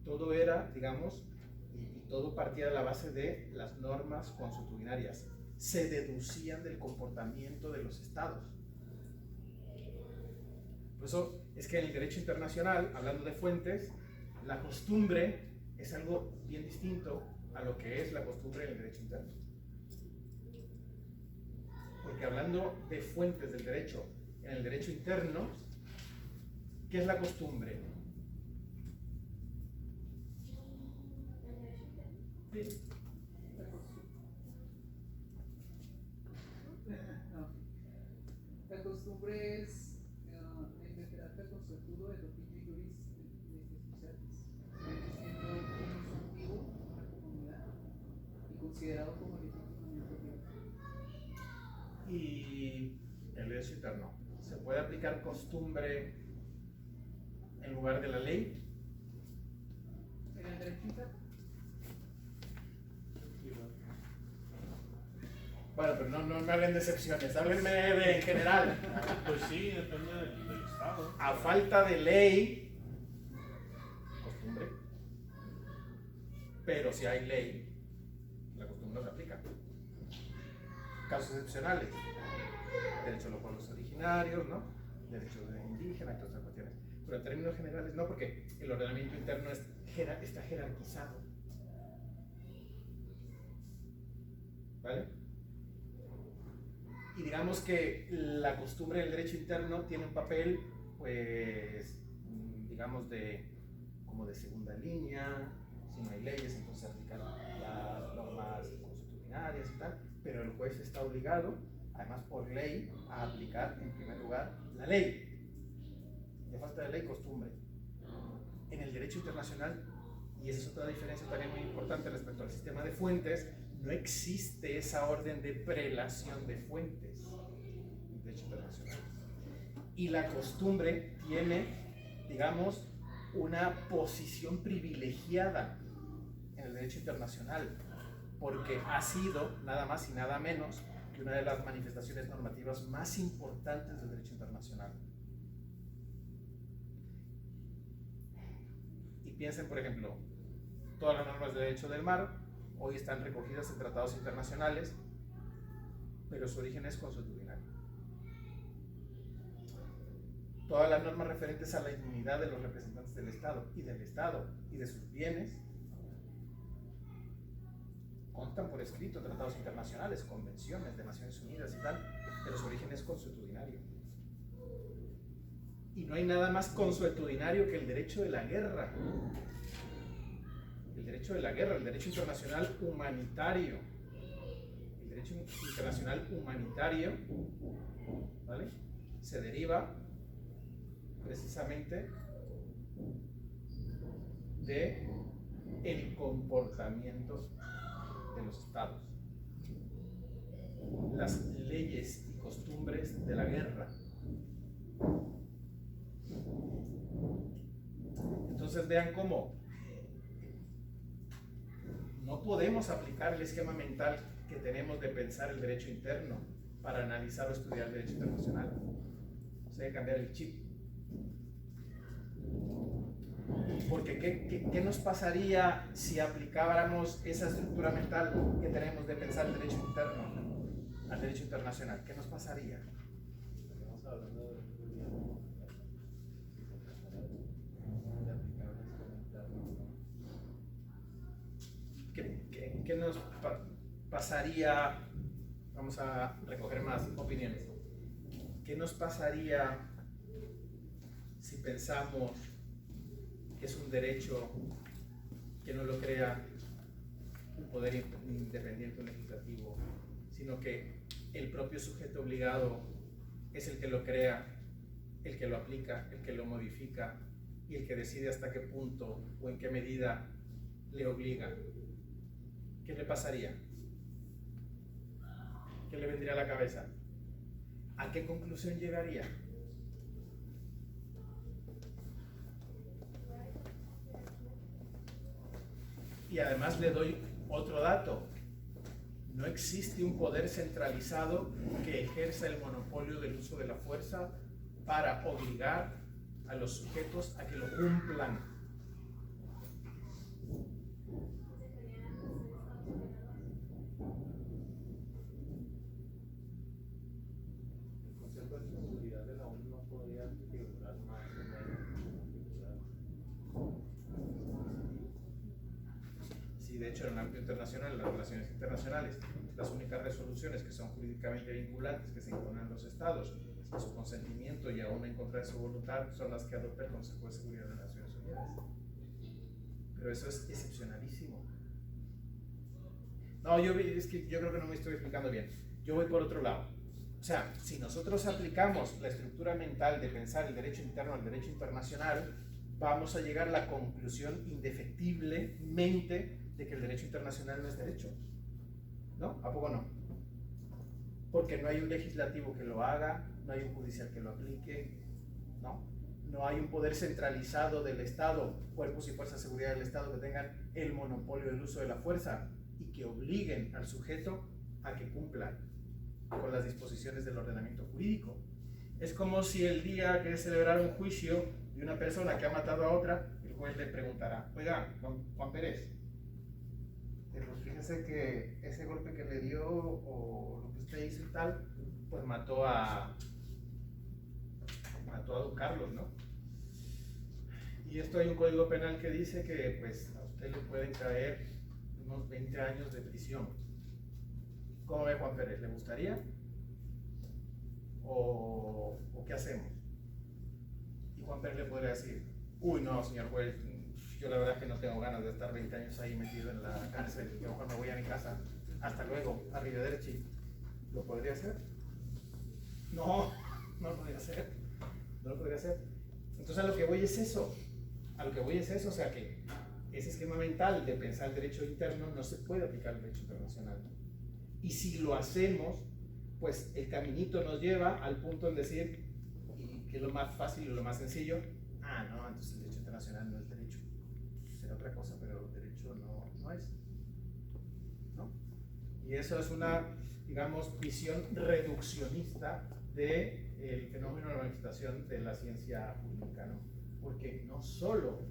Todo era, digamos, y todo partía de la base de las normas consuetudinarias. Se deducían del comportamiento de los estados. Por eso es que en el derecho internacional, hablando de fuentes, la costumbre es algo bien distinto a lo que es la costumbre en el derecho interno. Porque hablando de fuentes del derecho en el derecho interno, ¿qué es la costumbre? Sí. La costumbre es el carácter consuetudo del oficio juris specialis, siendo un sustantivo en la comunidad y considerado como legítimamente obligatorio. Y el derecho interno, ¿se puede aplicar costumbre en lugar de la ley? En el derecho interno, Bueno, pero no me hablen de excepciones, háblenme de en general. Pues sí, depende del estado. A falta de ley, costumbre. Pero si hay ley, la costumbre no se aplica. Casos excepcionales, derecho de los pueblos originarios, ¿no? Derecho de indígena y todas estas cuestiones. Pero en términos generales no, porque el ordenamiento interno está jerarquizado. ¿Vale? Y digamos que la costumbre del derecho interno tiene un papel, pues, digamos, como de segunda línea. Si no hay leyes, entonces aplicar las normas consuetudinarias y tal, pero el juez está obligado, además por ley, a aplicar en primer lugar la ley. Y a falta de ley, costumbre. En el derecho internacional, y esa es otra diferencia también muy importante respecto al sistema de fuentes, no existe esa orden de prelación de fuentes en el derecho internacional. Y la costumbre tiene, digamos, una posición privilegiada en el derecho internacional, porque ha sido nada más y nada menos que una de las manifestaciones normativas más importantes del derecho internacional. Y piensen, por ejemplo, todas las normas de derecho del mar hoy están recogidas en tratados internacionales, pero su origen es consuetudinario. Todas las normas referentes a la inmunidad de los representantes del Estado y de sus bienes constan por escrito en tratados internacionales, convenciones de Naciones Unidas y tal, pero su origen es consuetudinario. Y no hay nada más consuetudinario que el derecho de la guerra. El derecho de la guerra, el derecho internacional humanitario. El derecho internacional humanitario, ¿vale?, se deriva precisamente de el comportamiento de los estados, las leyes y costumbres de la guerra. Entonces vean cómo no podemos aplicar el esquema mental que tenemos de pensar el derecho interno para analizar o estudiar el derecho internacional. O sea, hay que cambiar el chip. Porque ¿qué nos pasaría si aplicáramos esa estructura mental que tenemos de pensar el derecho interno al derecho internacional? ¿Qué nos pasaría? Estamos hablando de aplicar un esquema interno. ¿Qué nos pasaría? Vamos a recoger más opiniones. ¿Qué nos pasaría si pensamos que es un derecho que no lo crea un poder independiente o legislativo, sino que el propio sujeto obligado es el que lo crea, el que lo aplica, el que lo modifica y el que decide hasta qué punto o en qué medida le obliga? ¿Qué le pasaría? ¿Qué le vendría a la cabeza? ¿A qué conclusión llegaría? Y además le doy otro dato. No existe un poder centralizado que ejerza el monopolio del uso de la fuerza para obligar a los sujetos a que lo cumplan. El Consejo de Seguridad de la ONU no podría figurar más o menos. de hecho en el ámbito internacional, en las relaciones internacionales, las únicas resoluciones que son jurídicamente vinculantes que se imponen a los estados, a su consentimiento y aún en contra de su voluntad, son las que adopta el Consejo de Seguridad de las Naciones Unidas. Pero eso es excepcionalísimo. No, es que yo creo que no me estoy explicando bien. Yo voy por otro lado. O sea, si nosotros aplicamos la estructura mental de pensar el derecho interno al derecho internacional, vamos a llegar a la conclusión indefectiblemente de que el derecho internacional no es derecho. ¿No? ¿A poco no? Porque no hay un legislativo que lo haga, no hay un judicial que lo aplique, ¿no? No hay un poder centralizado del Estado, cuerpos y fuerzas de seguridad del Estado que tengan el monopolio del uso de la fuerza y que obliguen al sujeto a que cumpla con las disposiciones del ordenamiento jurídico. Es como si el día que celebrara un juicio de una persona que ha matado a otra, el juez le preguntará: oiga, Juan Pérez, pues fíjese que ese golpe que le dio o lo que usted hizo y tal, pues mató a don Carlos, ¿no? Y esto hay un código penal que dice que pues a usted le pueden caer unos 20 años de prisión. ¿Cómo ve, Juan Pérez? ¿Le gustaría? ¿O qué hacemos? Y Juan Pérez le podría decir: uy, no, señor juez, yo la verdad es que no tengo ganas de estar 20 años ahí metido en la cárcel, yo mejor me voy a mi casa, hasta luego, arrivederci. ¿Lo podría hacer? No, no lo podría hacer, no lo podría hacer. Entonces a lo que voy es eso, o sea que ese esquema mental de pensar el derecho interno no se puede aplicar al derecho internacional. Y si lo hacemos, pues el caminito nos lleva al punto en decir, y que es lo más fácil y lo más sencillo: ah, no, entonces el derecho internacional no es derecho. Será otra cosa, pero derecho no es. ¿No? Y eso es una, digamos, visión reduccionista del fenómeno de la manifestación de la ciencia jurídica, ¿no? Porque no solo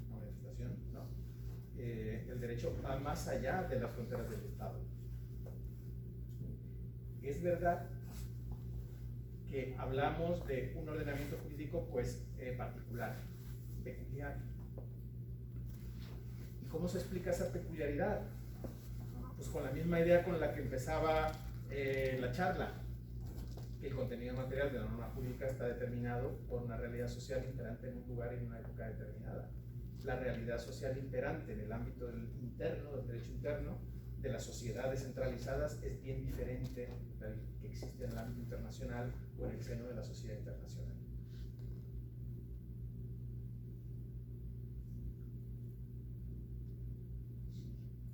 la manifestación, ¿no? El derecho va más allá de las fronteras del Estado. Es verdad que hablamos de un ordenamiento jurídico pues particular, peculiar. ¿Y cómo se explica esa peculiaridad? Pues con la misma idea con la que empezaba la charla, que el contenido material de la norma jurídica está determinado por una realidad social imperante en un lugar y en una época determinada. La realidad social imperante en el ámbito del interno, del derecho interno, de las sociedades centralizadas, es bien diferente del que existe en el ámbito internacional o en el seno de la sociedad internacional.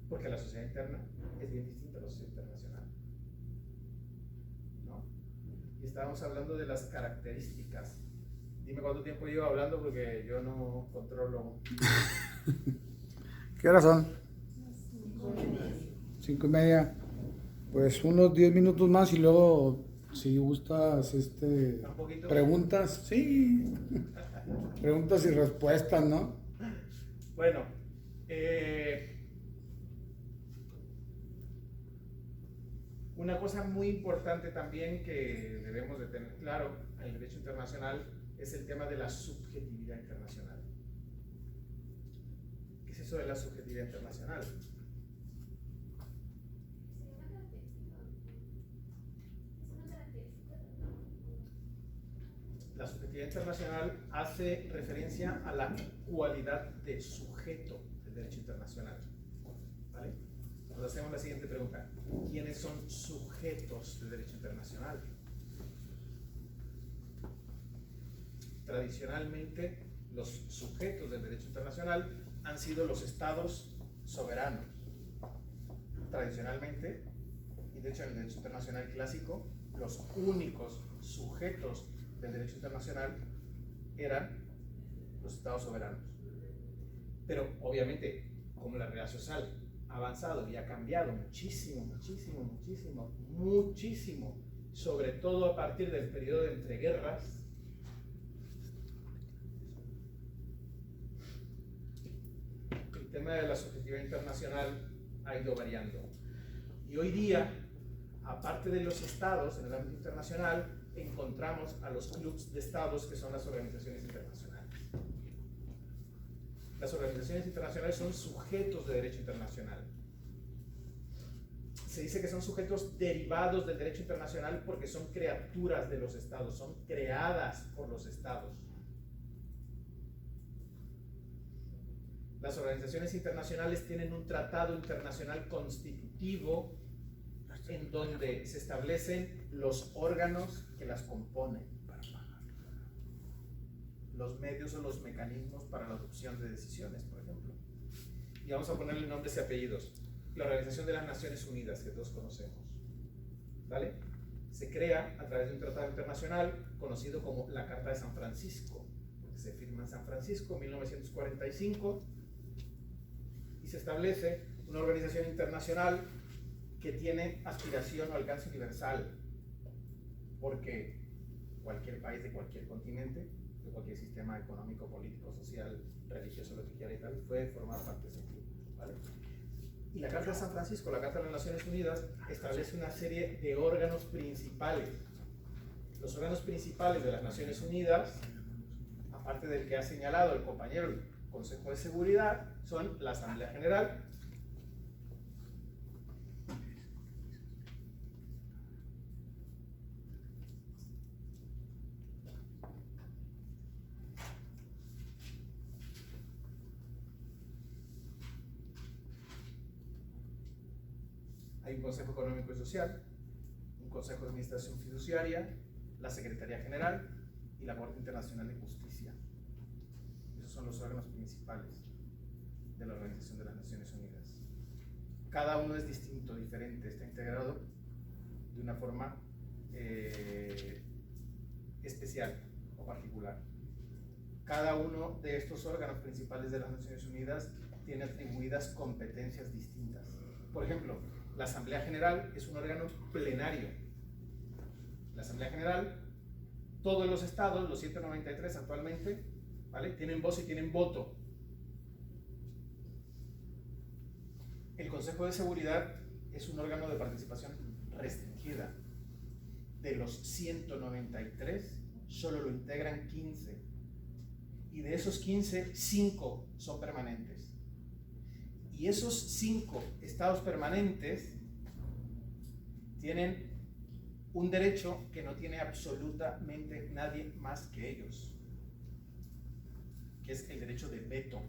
Porque la sociedad interna es bien distinta a la sociedad internacional, ¿no? Y estábamos hablando de las características. Dime cuánto tiempo llevo hablando porque yo no controlo. ¿Qué horas son? 5:30. Pues unos 10 minutos más y luego, si gustas, ¿Un poquito? preguntas, sí. Preguntas y respuestas, ¿no? Bueno, una cosa muy importante también que debemos de tener claro en el derecho internacional es el tema de la subjetividad internacional. ¿Qué es eso de la subjetividad internacional? La subjetividad internacional hace referencia a la cualidad de sujeto del derecho internacional. ¿Vale? Nos hacemos la siguiente pregunta: ¿quiénes son sujetos del derecho internacional? Tradicionalmente, los sujetos del derecho internacional han sido los estados soberanos. Tradicionalmente, y de hecho en el derecho internacional clásico, los únicos sujetos del derecho internacional eran los estados soberanos. Pero obviamente, como la realidad social ha avanzado y ha cambiado muchísimo, sobre todo a partir del periodo de entreguerras, el tema de la subjetividad internacional ha ido variando. Y hoy día, aparte de los estados en el ámbito internacional, encontramos a los clubes de estados, que son las organizaciones internacionales. Las organizaciones internacionales son sujetos de derecho internacional. Se dice que son sujetos derivados del derecho internacional porque son criaturas de los estados, son creadas por los estados. Las organizaciones internacionales tienen un tratado internacional constitutivo en donde se establecen los órganos que las componen, los medios o los mecanismos para la adopción de decisiones, por ejemplo. Y vamos a ponerle nombres y apellidos. La Organización de las Naciones Unidas, que todos conocemos, ¿vale? Se crea a través de un tratado internacional conocido como la Carta de San Francisco, porque se firma en San Francisco en 1945, y se establece una organización internacional que tiene aspiración o alcance universal, porque cualquier país de cualquier continente, de cualquier sistema económico, político, social, religioso, lo que quiera y tal, puede formar parte de ese club, ¿vale? Y la Carta de San Francisco, la Carta de las Naciones Unidas, establece una serie de órganos principales. Los órganos principales de las Naciones Unidas, aparte del que ha señalado el compañero, el Consejo de Seguridad, son la Asamblea General, hay un Consejo Económico y Social, un Consejo de Administración Fiduciaria, la Secretaría General y la Corte Internacional de Justicia. Esos son los órganos principales de la Organización de las Naciones Unidas. Cada uno es distinto, diferente, está integrado de una forma especial o particular. Cada uno de estos órganos principales de las Naciones Unidas tiene atribuidas competencias distintas. Por ejemplo, la Asamblea General es un órgano plenario. La Asamblea General, todos los estados, los 193 actualmente, ¿vale?, tienen voz y tienen voto. El Consejo de Seguridad es un órgano de participación restringida. De los 193, solo lo integran 15. Y de esos 15, 5 son permanentes. Y esos 5 estados permanentes tienen un derecho que no tiene absolutamente nadie más que ellos, que es el derecho de veto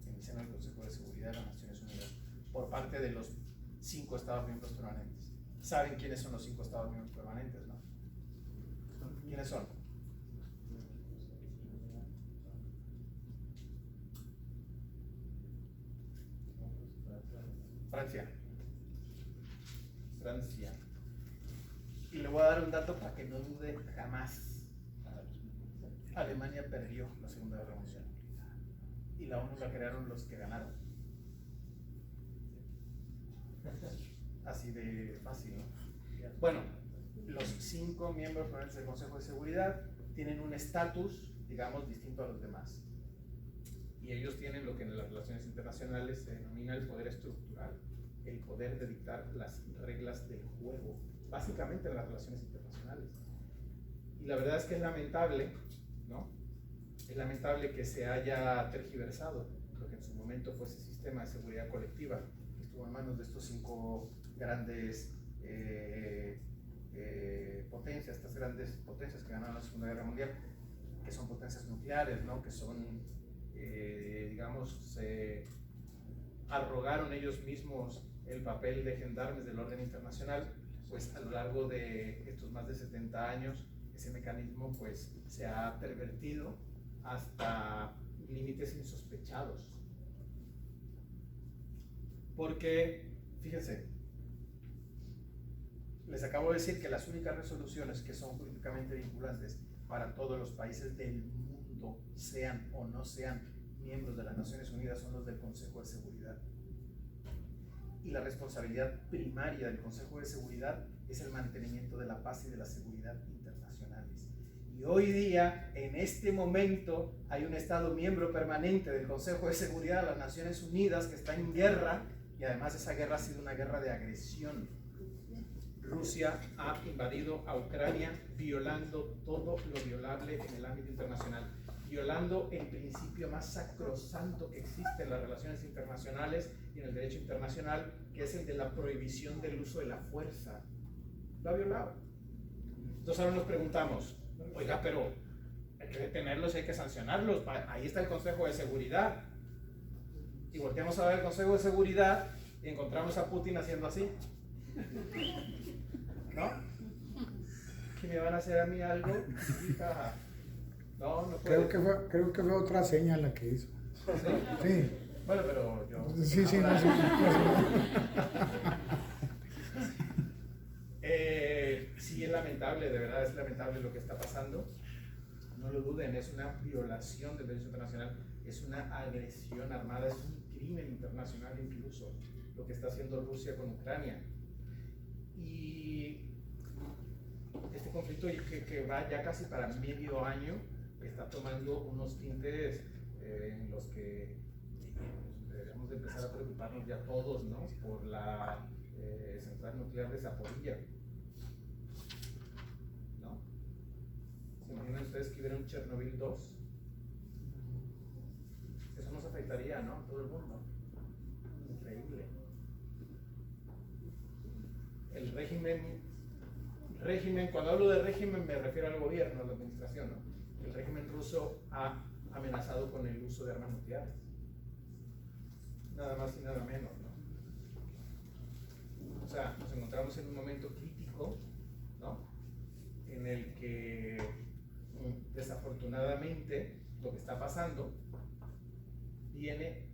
en el seno del Consejo de Seguridad de las Naciones Unidas por parte de los 5 estados miembros permanentes. ¿Saben quiénes son los 5 estados miembros permanentes, no? ¿Quiénes son? Francia. Y le voy a dar un dato para que no dude jamás. Alemania perdió la Segunda Guerra Mundial. Y la ONU la crearon los que ganaron. Así de fácil, ¿no? Bueno, los 5 miembros permanentes del Consejo de Seguridad tienen un estatus, digamos, distinto a los demás. Y ellos tienen lo que en las relaciones internacionales se denomina el poder estructural, el poder de dictar las reglas del juego, básicamente en las relaciones internacionales. Y la verdad es que es lamentable, ¿no? Es lamentable que se haya tergiversado lo que en su momento fue ese sistema de seguridad colectiva, que estuvo en manos de estos 5 grandes potencias, estas grandes potencias que ganaron la Segunda Guerra Mundial, que son potencias nucleares, ¿no? Que son digamos, se arrogaron ellos mismos el papel de gendarmes del orden internacional. Pues a lo largo de estos más de 70 años, ese mecanismo pues se ha pervertido hasta límites insospechados. Porque, fíjense, les acabo de decir que las únicas resoluciones que son jurídicamente vinculantes para todos los países del mundo, sean o no sean miembros de las Naciones Unidas, son los del Consejo de Seguridad. Y la responsabilidad primaria del Consejo de Seguridad es el mantenimiento de la paz y de la seguridad internacionales. Y hoy día, en este momento, hay un Estado miembro permanente del Consejo de Seguridad de las Naciones Unidas que está en guerra, y además esa guerra ha sido una guerra de agresión. Rusia ha invadido a Ucrania violando todo lo violable en el ámbito internacional, violando el principio más sacrosanto que existe en las relaciones internacionales y en el derecho internacional, que es el de la prohibición del uso de la fuerza. Lo ha violado. Entonces ahora nos preguntamos, oiga, pero hay que detenerlos y hay que sancionarlos. Ahí está el Consejo de Seguridad. Y volteamos a ver el Consejo de Seguridad y encontramos a Putin haciendo así. ¿No? ¿Que me van a hacer a mí algo? Hija. No, no puede. Creo que fue otra seña la que hizo. Sí. Bueno, pero yo... Sí, sí, no, sí. Sí, es lamentable, de verdad es lamentable lo que está pasando. No lo duden, es una violación del derecho internacional, es una agresión armada, es un crimen internacional incluso, lo que está haciendo Rusia con Ucrania. Y este conflicto que va ya casi para medio año, está tomando unos tintes en los que deberíamos de empezar a preocuparnos ya todos, ¿no? Por la central nuclear de Zaporilla. ¿No? ¿Se imaginan ustedes que hubiera un Chernobyl 2? Eso nos afectaría, ¿no? Todo el mundo. Increíble. El régimen, cuando hablo de régimen me refiero al gobierno, a la administración, ¿no? El régimen ruso ha amenazado con el uso de armas nucleares. Nada más y nada menos, ¿no? O sea, nos encontramos en un momento crítico, ¿no? En el que desafortunadamente lo que está pasando viene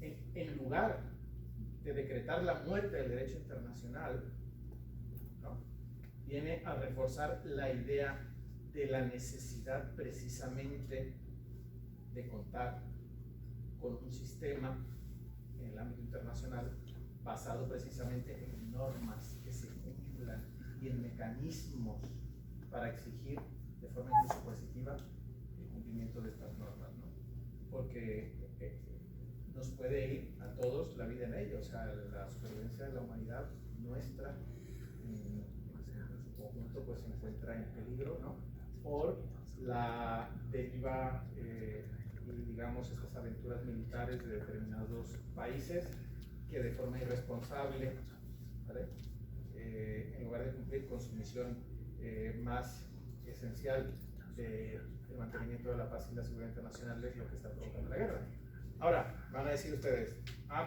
en lugar de decretar la muerte del derecho internacional, ¿no? Viene a reforzar la idea de la necesidad precisamente de contar con un sistema en el ámbito internacional basado precisamente en normas que se cumplan y en mecanismos para exigir de forma incluso coercitiva el cumplimiento de estas normas, ¿no? Porque nos puede ir a todos la vida en ello, o sea, la supervivencia de la humanidad nuestra en su conjunto pues se encuentra en peligro, ¿no? Por la deriva y digamos estas aventuras militares de determinados países que de forma irresponsable, ¿vale? En lugar de cumplir con su misión más esencial de el mantenimiento de la paz y la seguridad internacional, es lo que está provocando la guerra. Ahora, van a decir ustedes,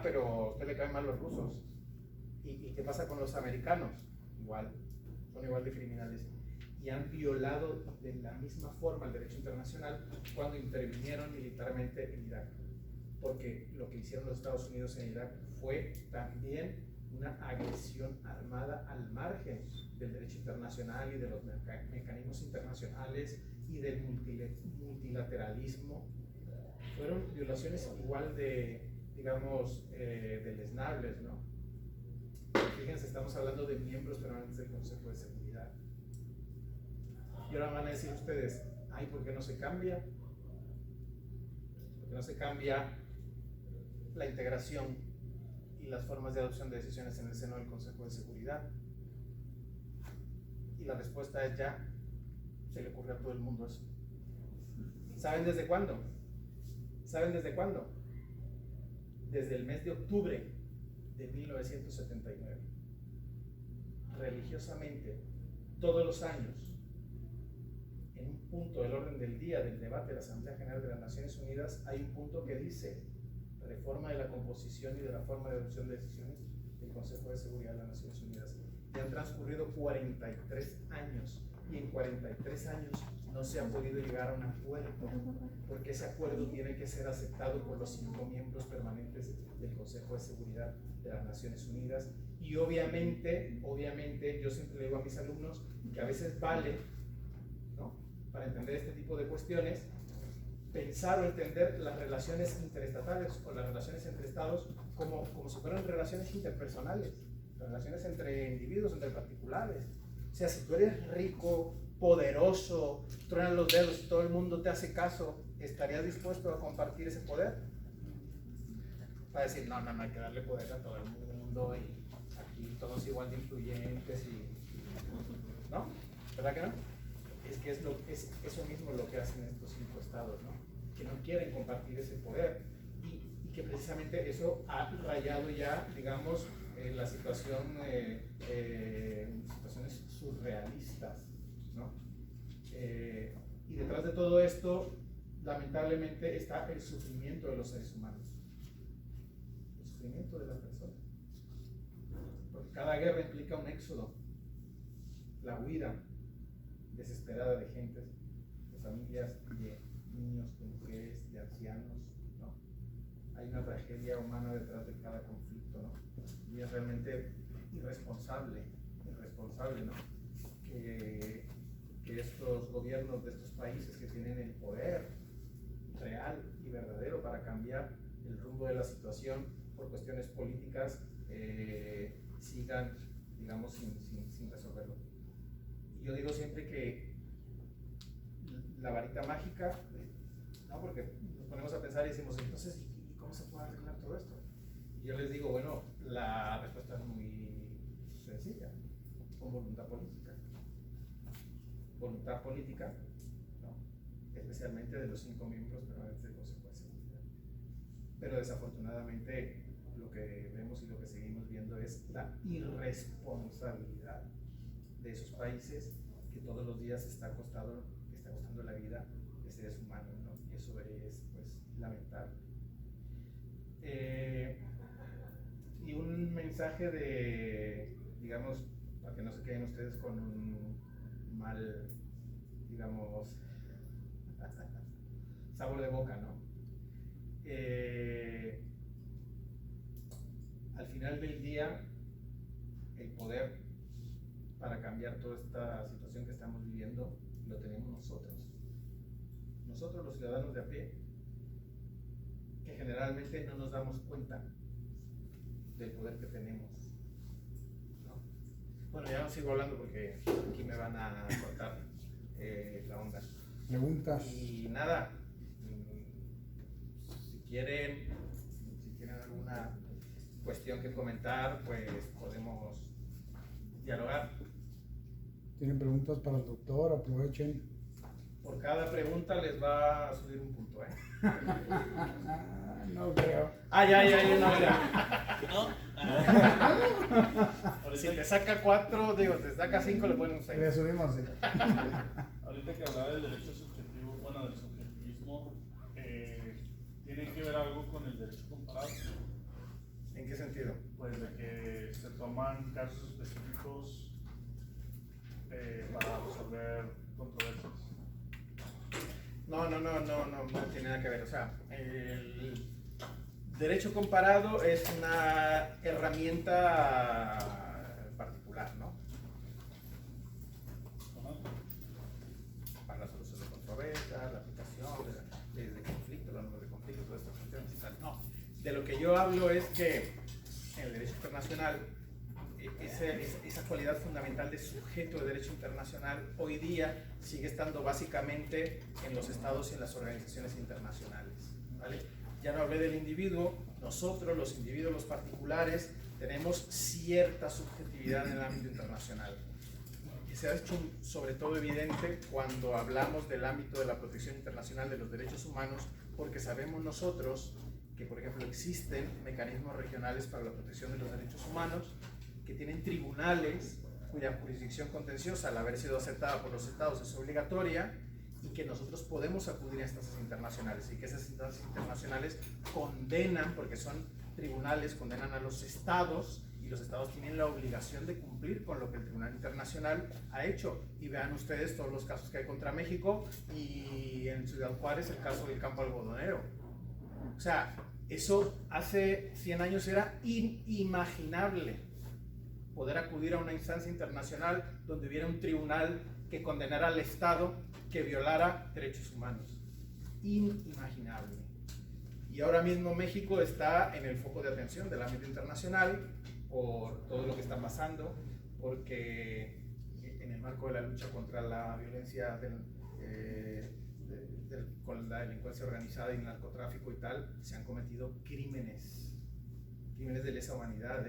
pero a usted le caen mal los rusos. ¿Y qué pasa con los americanos? Igual, son igual de criminales. Y han violado de la misma forma el derecho internacional cuando intervinieron militarmente en Irak. Porque lo que hicieron los Estados Unidos en Irak fue también una agresión armada al margen del derecho internacional y de los mecanismos internacionales y del multilateralismo. Fueron violaciones igual de, digamos, deleznables, ¿no? Fíjense, estamos hablando de miembros permanentes del Consejo de Seguridad. Y ahora van a decir ustedes, ¿por qué no se cambia? ¿Por qué no se cambia la integración y las formas de adopción de decisiones en el seno del Consejo de Seguridad? Y la respuesta es ya, se le ocurre a todo el mundo eso. ¿Saben desde cuándo? ¿Saben desde cuándo? Desde el mes de octubre de 1979. Religiosamente, todos los años, en un punto del orden del día del debate de la Asamblea General de las Naciones Unidas, hay un punto que dice reforma de la composición y de la forma de adopción de decisiones del Consejo de Seguridad de las Naciones Unidas. Ya han transcurrido 43 años y en 43 años no se ha podido llegar a un acuerdo, porque ese acuerdo tiene que ser aceptado por los 5 miembros permanentes del Consejo de Seguridad de las Naciones Unidas. Y obviamente yo siempre le digo a mis alumnos que a veces vale, ¿no?, para entender este tipo de cuestiones, pensar o entender las relaciones interestatales o las relaciones entre estados como si fueran relaciones interpersonales, relaciones entre individuos, entre particulares. O sea, si tú eres rico, poderoso, truenan los dedos y todo el mundo te hace caso, ¿estarías dispuesto a compartir ese poder? Para decir, no, hay que darle poder a todo el mundo y aquí y todos igual de influyentes, ¿no? ¿Verdad que no? Es que es eso mismo lo que hacen estos 5 estados, ¿no? Que no quieren compartir ese poder y que precisamente eso ha rayado ya, digamos, la situación, situaciones surrealistas, ¿no? Y detrás de todo esto, lamentablemente, está el sufrimiento de los seres humanos, el sufrimiento de las personas. Porque cada guerra implica un éxodo, la huida desesperada de gentes, de familias, de niños, de mujeres, de ancianos, ¿no? Hay una tragedia humana detrás de cada conflicto, ¿no? Y es realmente irresponsable, ¿no? Que estos gobiernos de estos países que tienen el poder real y verdadero para cambiar el rumbo de la situación por cuestiones políticas sigan, digamos, sin resolverlo. Y yo digo siempre que la varita mágica, ¿no? Porque nos ponemos a pensar y decimos, entonces, ¿y cómo se puede arreglar todo esto? Y yo les digo, bueno, la respuesta es muy sencilla, con voluntad política. Voluntad política, ¿no? Especialmente de los 5 miembros permanentes del Consejo de Seguridad. Pero desafortunadamente lo que vemos y lo que seguimos viendo es la irresponsabilidad de esos países que todos los días está costando la vida de seres humanos, ¿no? Y eso es, pues, lamentable. Y un mensaje de, digamos, para que no se queden ustedes con un mal, digamos, sabor de boca, ¿no? Al final del día, el poder para cambiar toda esta situación que estamos viviendo lo tenemos nosotros los ciudadanos de a pie, que generalmente no nos damos cuenta del poder que tenemos, ¿no? Bueno, ya no sigo hablando porque aquí me van a cortar la onda. Preguntas. Y nada, si quieren alguna cuestión que comentar, pues podemos dialogar. ¿Tienen preguntas para el doctor? Aprovechen. Por cada pregunta les va a subir un punto, ¿eh? No creo. Ya, no, Ahorita, Si te saca 4, digo, te saca 5, le ponen un 6. Le subimos. ahorita que hablaba del derecho subjetivo, bueno, del subjetivismo, ¿tiene que ver algo con el derecho comparado? ¿En qué sentido? Pues de que se toman casos específicos para resolver controversias. No tiene nada que ver. O sea, el derecho comparado es una herramienta particular, ¿no? Para la solución de controversias, la aplicación de conflictos, los números de conflictos, todas estas cuestiones y tal. No, de lo que yo hablo es que en el derecho internacional esa cualidad fundamental de sujeto de derecho internacional hoy día sigue estando básicamente en los estados y en las organizaciones internacionales, ¿vale? Ya no hablé del individuo, nosotros los individuos, los particulares, tenemos cierta subjetividad en el ámbito internacional. Y se ha hecho sobre todo evidente cuando hablamos del ámbito de la protección internacional de los derechos humanos, porque sabemos nosotros que, por ejemplo, existen mecanismos regionales para la protección de los derechos humanos, que tienen tribunales cuya jurisdicción contenciosa, al haber sido aceptada por los estados, es obligatoria, y que nosotros podemos acudir a instancias internacionales, y que esas instancias internacionales condenan, porque son tribunales, condenan a los estados, y los estados tienen la obligación de cumplir con lo que el Tribunal Internacional ha hecho. Y vean ustedes todos los casos que hay contra México, y en Ciudad Juárez el caso del campo algodonero. O sea, eso hace 100 años era inimaginable, poder acudir a una instancia internacional donde hubiera un tribunal que condenara al Estado que violara derechos humanos. Inimaginable. Y ahora mismo México está en el foco de atención del ámbito internacional por todo lo que está pasando, porque en el marco de la lucha contra la violencia con la delincuencia organizada y el narcotráfico y tal, se han cometido crímenes de lesa humanidad,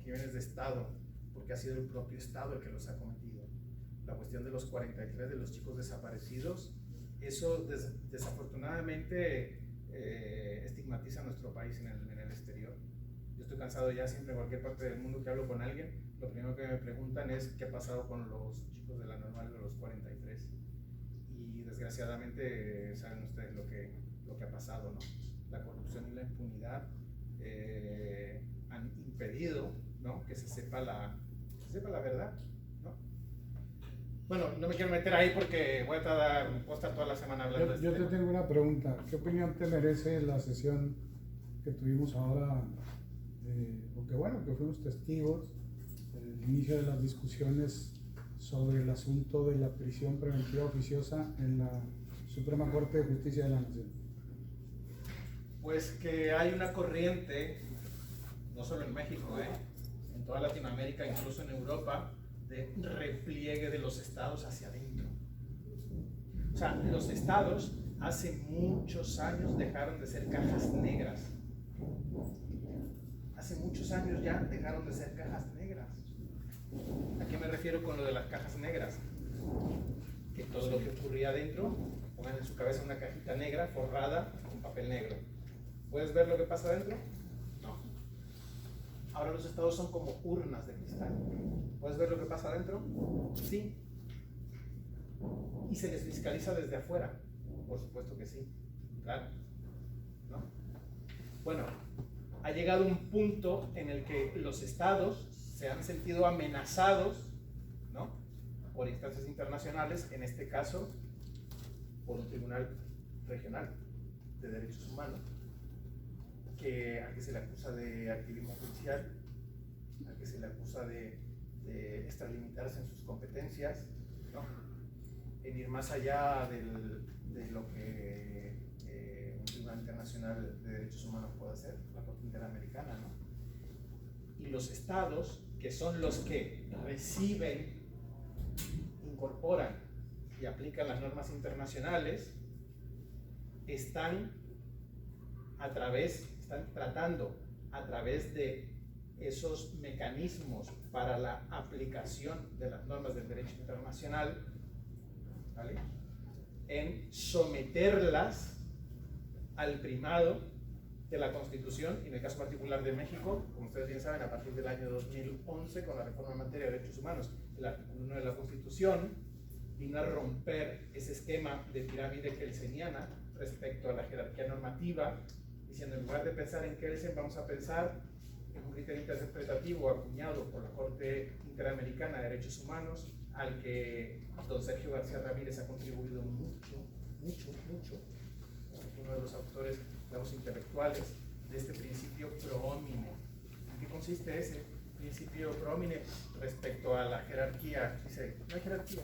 crímenes de Estado, porque ha sido el propio Estado el que los ha cometido. La cuestión de los 43 de los chicos desaparecidos, eso desafortunadamente estigmatiza a nuestro país en el exterior. Yo estoy cansado ya, siempre en cualquier parte del mundo que hablo con alguien, lo primero que me preguntan es qué ha pasado con los chicos de la normal de los 43. Y desgraciadamente saben ustedes lo que ha pasado, ¿no? La corrupción y la impunidad han impedido, ¿no?, que se sepa la verdad, ¿no? Bueno, no me quiero meter ahí porque voy a estar toda la semana hablando de este Yo te tema. tengo una pregunta. ¿Qué opinión te merece la sesión que tuvimos ahora, o que fuimos testigos del inicio de las discusiones sobre el asunto de la prisión preventiva oficiosa en la Suprema Corte de Justicia de la Nación? Pues que hay una corriente, no solo en México, en toda Latinoamérica, incluso en Europa, de repliegue de los estados hacia adentro. O sea, los estados hace muchos años dejaron de ser cajas negras. Hace muchos años ya dejaron de ser cajas negras. ¿A qué me refiero con lo de las cajas negras? Que todo lo que ocurría adentro, pongan en su cabeza una cajita negra forrada con papel negro. ¿Puedes ver lo que pasa adentro? No. Ahora los estados son como urnas de cristal. ¿Puedes ver lo que pasa adentro? Sí. Y se les fiscaliza desde afuera. Por supuesto que sí. Claro. ¿No? Bueno, ha llegado un punto en el que los estados se han sentido amenazados, ¿no?, por instancias internacionales, en este caso por un tribunal regional de derechos humanos, al que se le acusa de activismo judicial, al que se le acusa de extralimitarse en sus competencias, ¿no?, en ir más allá de lo que un tribunal internacional de derechos humanos puede hacer, la Corte Interamericana, ¿no? Y los estados, que son los que reciben, incorporan y aplican las normas internacionales, están tratando a través de esos mecanismos para la aplicación de las normas del derecho internacional, ¿vale?, en someterlas al primado de la Constitución, y en el caso particular de México, como ustedes bien saben, a partir del año 2011, con la reforma en materia de derechos humanos, el artículo 1 de la Constitución vino a romper ese esquema de pirámide kelseniana respecto a la jerarquía normativa, diciendo, en lugar de pensar en Kelsen, vamos a pensar en un criterio interpretativo acuñado por la Corte Interamericana de Derechos Humanos, al que don Sergio García Ramírez ha contribuido mucho, uno de los autores, digamos, intelectuales de este principio pro homine. ¿En qué consiste ese principio pro homine respecto a la jerarquía? Dice, no hay jerarquía.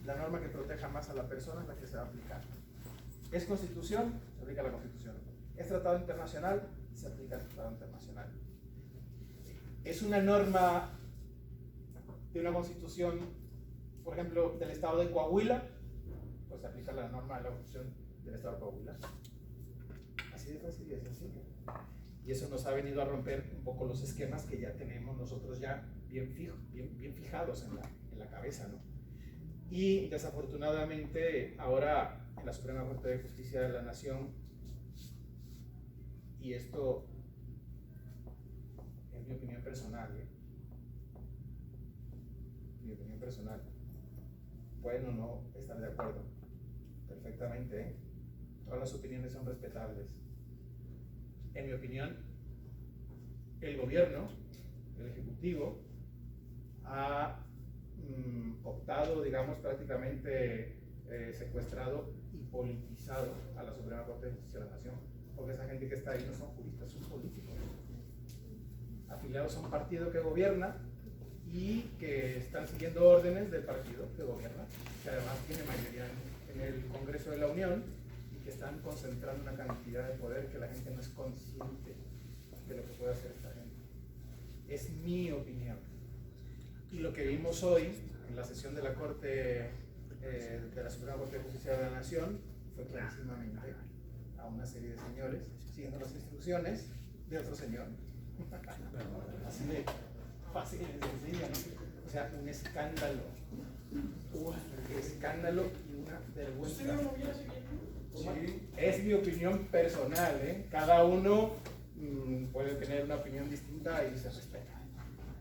La norma que proteja más a la persona es la que se va a aplicar. ¿Es Constitución? Se aplica a la Constitución. ¿Es tratado internacional? Se aplica al tratado internacional. ¿Es una norma de una Constitución, por ejemplo, del Estado de Coahuila? Pues se aplica la norma de la Constitución del Estado de Coahuila. Así de fácil y de sencillo. Y eso nos ha venido a romper un poco los esquemas que ya tenemos nosotros ya bien fijados en la cabeza, ¿no? Y desafortunadamente ahora en la Suprema Corte de Justicia de la Nación, y esto es mi opinión personal, mi opinión personal, pueden o no estar de acuerdo, perfectamente, todas las opiniones son respetables. En mi opinión, el gobierno, el ejecutivo, ha optado, digamos, prácticamente secuestrado y politizado a la Suprema Corte de Justicia de la Nación, porque esa gente que está ahí no son juristas, son políticos, afiliados a un partido que gobierna y que están siguiendo órdenes del partido que gobierna, que además tiene mayoría en el Congreso de la Unión, y que están concentrando una cantidad de poder que la gente no es consciente de lo que puede hacer esta gente. Es mi opinión. Y lo que vimos hoy en la sesión de la Corte, de la Suprema Corte de Justicia de la Nación, fue clarísimamente a una serie de señores siguiendo las instrucciones de otro señor Así de fácil y sencilla, ¿no? O sea, un escándalo. Un escándalo y una vergüenza. Sí, es mi opinión personal, ¿eh? Cada uno puede tener una opinión distinta y se respeta.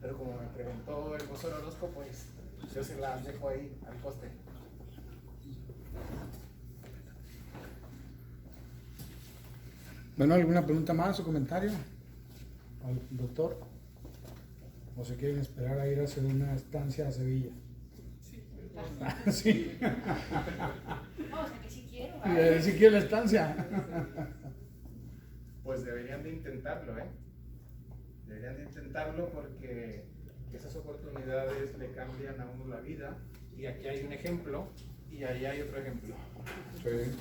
Pero como me preguntó el profesor Orozco, pues yo se las dejo ahí al coste. Bueno, ¿alguna pregunta más o comentario al doctor? ¿O se quieren esperar a ir a hacer una estancia a Sevilla? Sí. No, o sea que sí quiero. Y si quiere la estancia. Pues deberían de intentarlo, ¿eh? Deberían de intentarlo porque esas oportunidades le cambian a uno la vida. Y aquí hay un ejemplo y ahí hay otro ejemplo. Sí.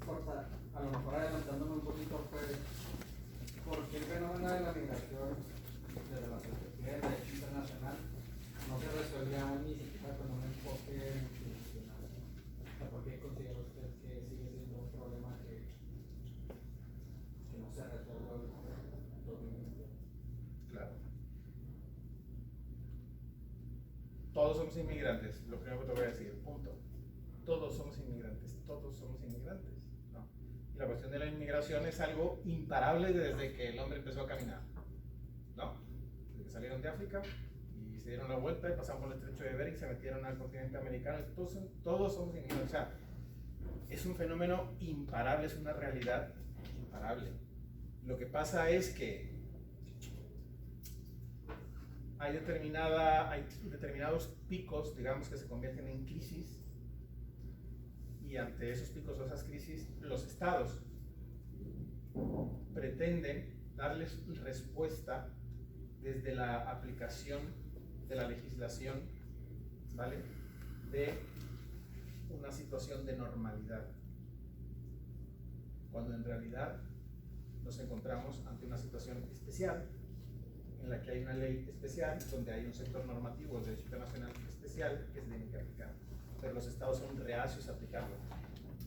Corta, a lo mejor adelantándome un poquito, pues, ¿por qué el fenómeno de la migración desde la perspectiva del derecho internacional no se resolvía aún ni siquiera con un enfoque institucional? O sea, ¿por qué considera usted que sigue siendo un problema que no se resuelve hoy? Claro. Todos somos inmigrantes, lo primero que te voy a decir, punto. Todos somos inmigrantes, todos somos inmigrantes. ¿No? Y la cuestión de la inmigración es algo imparable desde que el hombre empezó a caminar. ¿No? Desde que salieron de África y se dieron la vuelta y pasaron por el estrecho de Bering y se metieron al continente americano. Todos somos inmigrantes. O sea, es un fenómeno imparable, es una realidad imparable. Lo que pasa es que hay determinados picos, digamos, que se convierten en crisis, y ante esos picos o esas crisis, los estados pretenden darles respuesta desde la aplicación de la legislación, ¿vale?, de una situación de normalidad, cuando en realidad nos encontramos ante una situación especial, en la que hay una ley especial, donde hay un sector normativo del derecho internacional especial que se tiene que aplicar. Pero los estados son reacios a aplicarlo.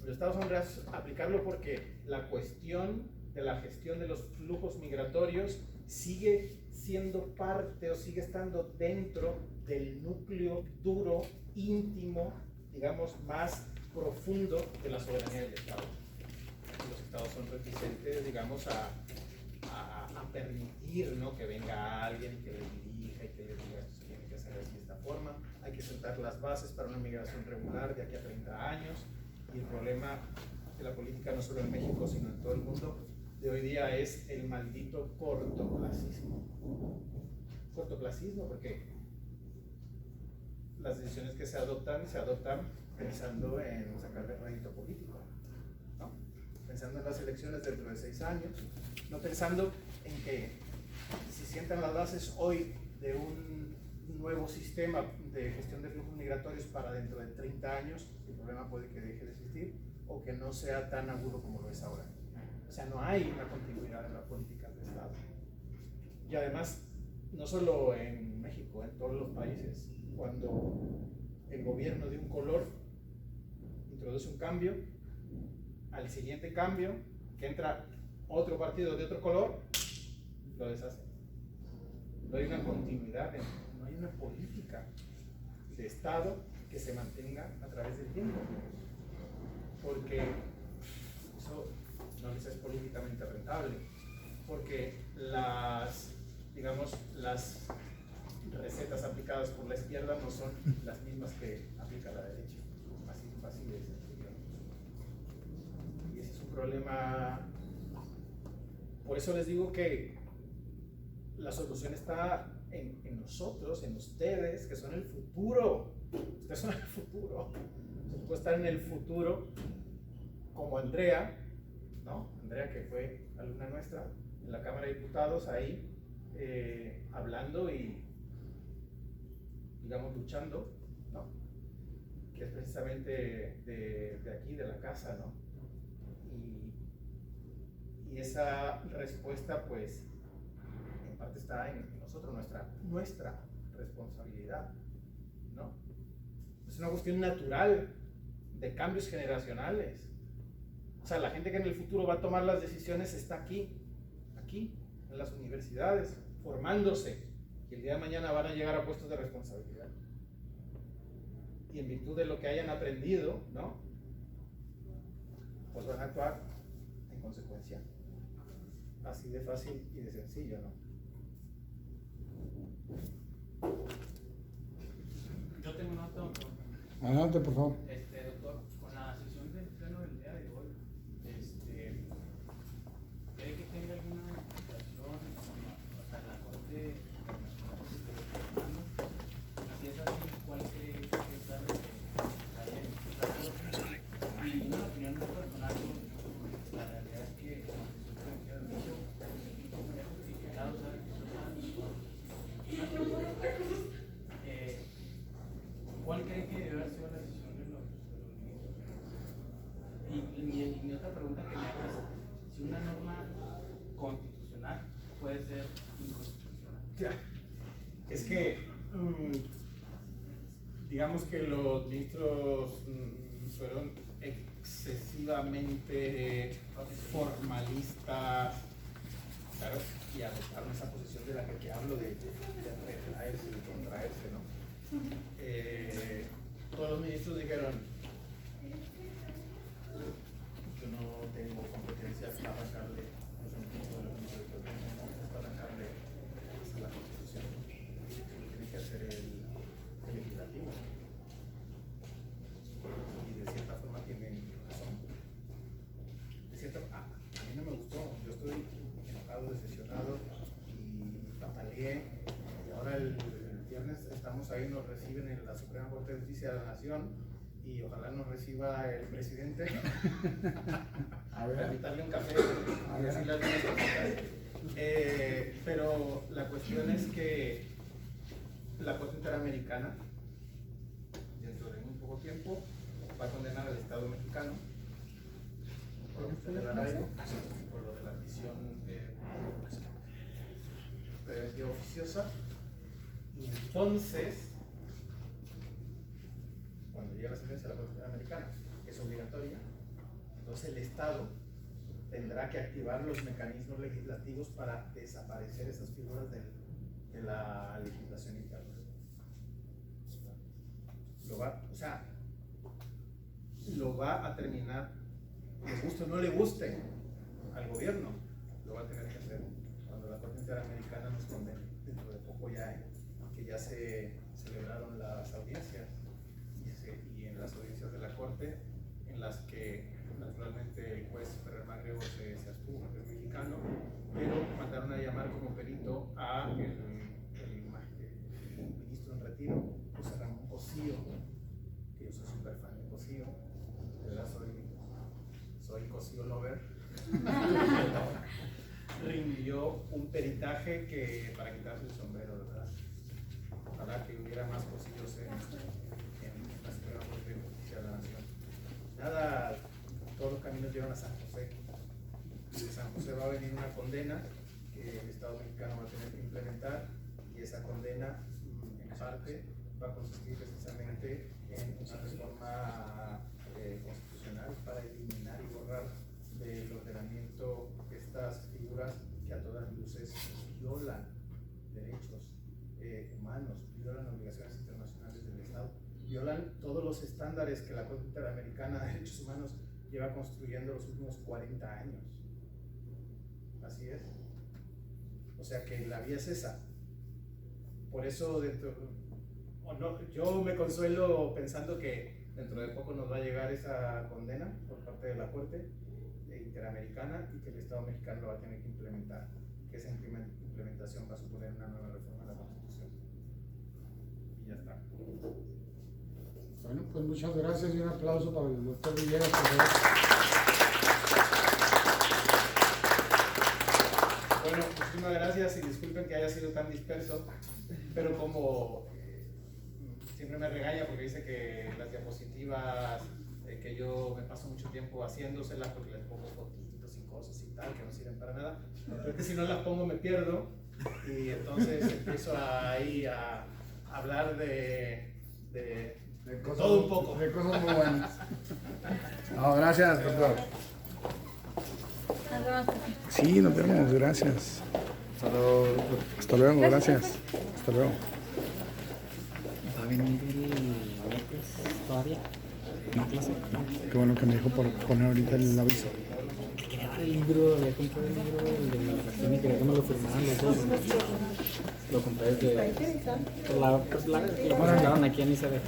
Los estados son reacios a aplicarlo porque la cuestión de la gestión de los flujos migratorios sigue siendo parte o sigue estando dentro del núcleo duro, íntimo, digamos, más profundo de la soberanía del Estado. Los estados son reticentes, digamos, a permitir, ¿no?, que venga alguien y que les dirija y que les diga esto se tiene que hacer así de esta forma. Hay que sentar las bases para una migración regular de aquí a 30 años. Y el problema de la política, no solo en México, sino en todo el mundo, de hoy día es el maldito cortoplacismo. Cortoplacismo porque las decisiones que se adoptan pensando en sacarle rédito político, ¿no? Pensando en las elecciones dentro de 6 años, no pensando en que si sientan las bases hoy de un nuevo sistema de gestión de flujos migratorios para dentro de 30 años, el problema puede que deje de existir o que no sea tan agudo como lo es ahora. O sea, no hay una continuidad en la política del Estado. Y además, no solo en México, en todos los países, cuando el gobierno de un color introduce un cambio, al siguiente cambio, que entra otro partido de otro color, lo deshace. No hay una continuidad, no hay una política de Estado que se mantenga a través del tiempo, porque eso no les es políticamente rentable, porque las recetas aplicadas por la izquierda no son las mismas que aplica la derecha, así fácil de sencillo. Y ese es un problema. Por eso les digo que la solución está en nosotros, en ustedes, que son el futuro. Ustedes son el futuro. Ustedes pueden estar en el futuro como Andrea, ¿no? Andrea, que fue alumna nuestra en la Cámara de Diputados, ahí hablando y, digamos, luchando, ¿no? Que es precisamente de aquí, de la casa, ¿no? Y esa respuesta, pues, en parte está en nosotros, nuestra responsabilidad, ¿no? Es una cuestión natural de cambios generacionales. O sea, la gente que en el futuro va a tomar las decisiones está aquí en las universidades, formándose, y el día de mañana van a llegar a puestos de responsabilidad. Y en virtud de lo que hayan aprendido, ¿no? Pues van a actuar en consecuencia. Así de fácil y de sencillo, ¿no? Yo tengo una otra pregunta. Adelante, por favor. Doctor, con la sesión del pleno del día de hoy, ¿cree que tenga alguna implicación para la Corte Internacional de Derechos Humanos? Si es así, ¿cuál cree que es la y una opinión muy personal, la realidad es que ¿cuál cree que debe haber sido la decisión de los ministros? Y mi otra pregunta que me hago es si una norma constitucional puede ser inconstitucional. Es que digamos que los ministros fueron excesivamente formalistas, claro, y adoptaron esa posición de la que te hablo de retraerse y contraerse, ¿no? Todos los ministros dijeron: yo no tengo competencias para arrancarle a la Constitución, tiene que hacer el legislativo. Y de cierta forma tienen razón. A mí no me gustó, yo estoy enojado, decepcionado y pataleé. Y ahora el viernes estamos ahí, nos reciben en la Suprema Corte de Justicia de la Nación y ojalá nos reciba el presidente para invitarle un café y decirle algunas cositas. Pero la cuestión es que la Corte Interamericana, dentro de muy poco tiempo, va a condenar al Estado mexicano por lo de la prisión preventiva oficiosa. Y entonces, cuando llega la sentencia de la Corte Interamericana, que es obligatoria, entonces el Estado tendrá que activar los mecanismos legislativos para desaparecer esas figuras de la legislación interna. Lo va a terminar, les guste o no le guste al gobierno, lo va a tener que hacer cuando la Corte Interamericana nos condene dentro de poco, ya que ya se celebraron las audiencias y en las audiencias de la Corte, en las que naturalmente el juez Ferrer Magrego se abstuvo, que es mexicano, pero mandaron a llamar como perito a el ministro en retiro, José Ramón Cosío, que yo soy súper fan de Cosío, de verdad soy Cosío lover. Rindió un peritaje que para quitarse el sombrero, ¿verdad? Ojalá que hubiera más Cosíos en la Suprema Corte de Justicia de la Nación. Nada, todos los caminos llevan a San José. Y de San José va a venir una condena que el Estado mexicano va a tener que implementar, y esa condena, en parte, va a consistir precisamente en una reforma constitucional para eliminar y borrar del ordenamiento estas figuras que a todas luces violan derechos humanos, violan obligaciones internacionales del Estado, violan todos los estándares que la Corte Interamericana de Derechos Humanos lleva construyendo los últimos 40 años. Así es. O sea que la vía es esa. Por eso yo me consuelo pensando que dentro de poco nos va a llegar esa condena por parte de la Corte Interamericana y que el Estado mexicano lo va a tener que implementar, que esa implementación va a suponer una nueva reforma de la Constitución. Y ya está. Bueno, pues muchas gracias y un aplauso para el doctor Villegas, por favor. Bueno, muchísimas gracias y disculpen que haya sido tan disperso, pero como siempre me regaña porque dice que las diapositivas que yo me paso mucho tiempo haciéndoselas porque les pongo fotitos y cosas y tal que no sirven para nada, pero que si no las pongo me pierdo y entonces empiezo ahí a hablar de cosas, todo un poco. De cosas muy buenas. No, gracias, doctor. Sí, nos vemos, gracias. Hasta luego, gracias. Hasta luego. ¿Va a venir el López todavía? No, clase. No. Qué bueno que me dijo por poner ahorita el aviso. Quería dar el libro, había comprado el libro de la narración y quería que me lo firmaran los dos. Lo compré desde... Pues lo mandaron aquí en ICB.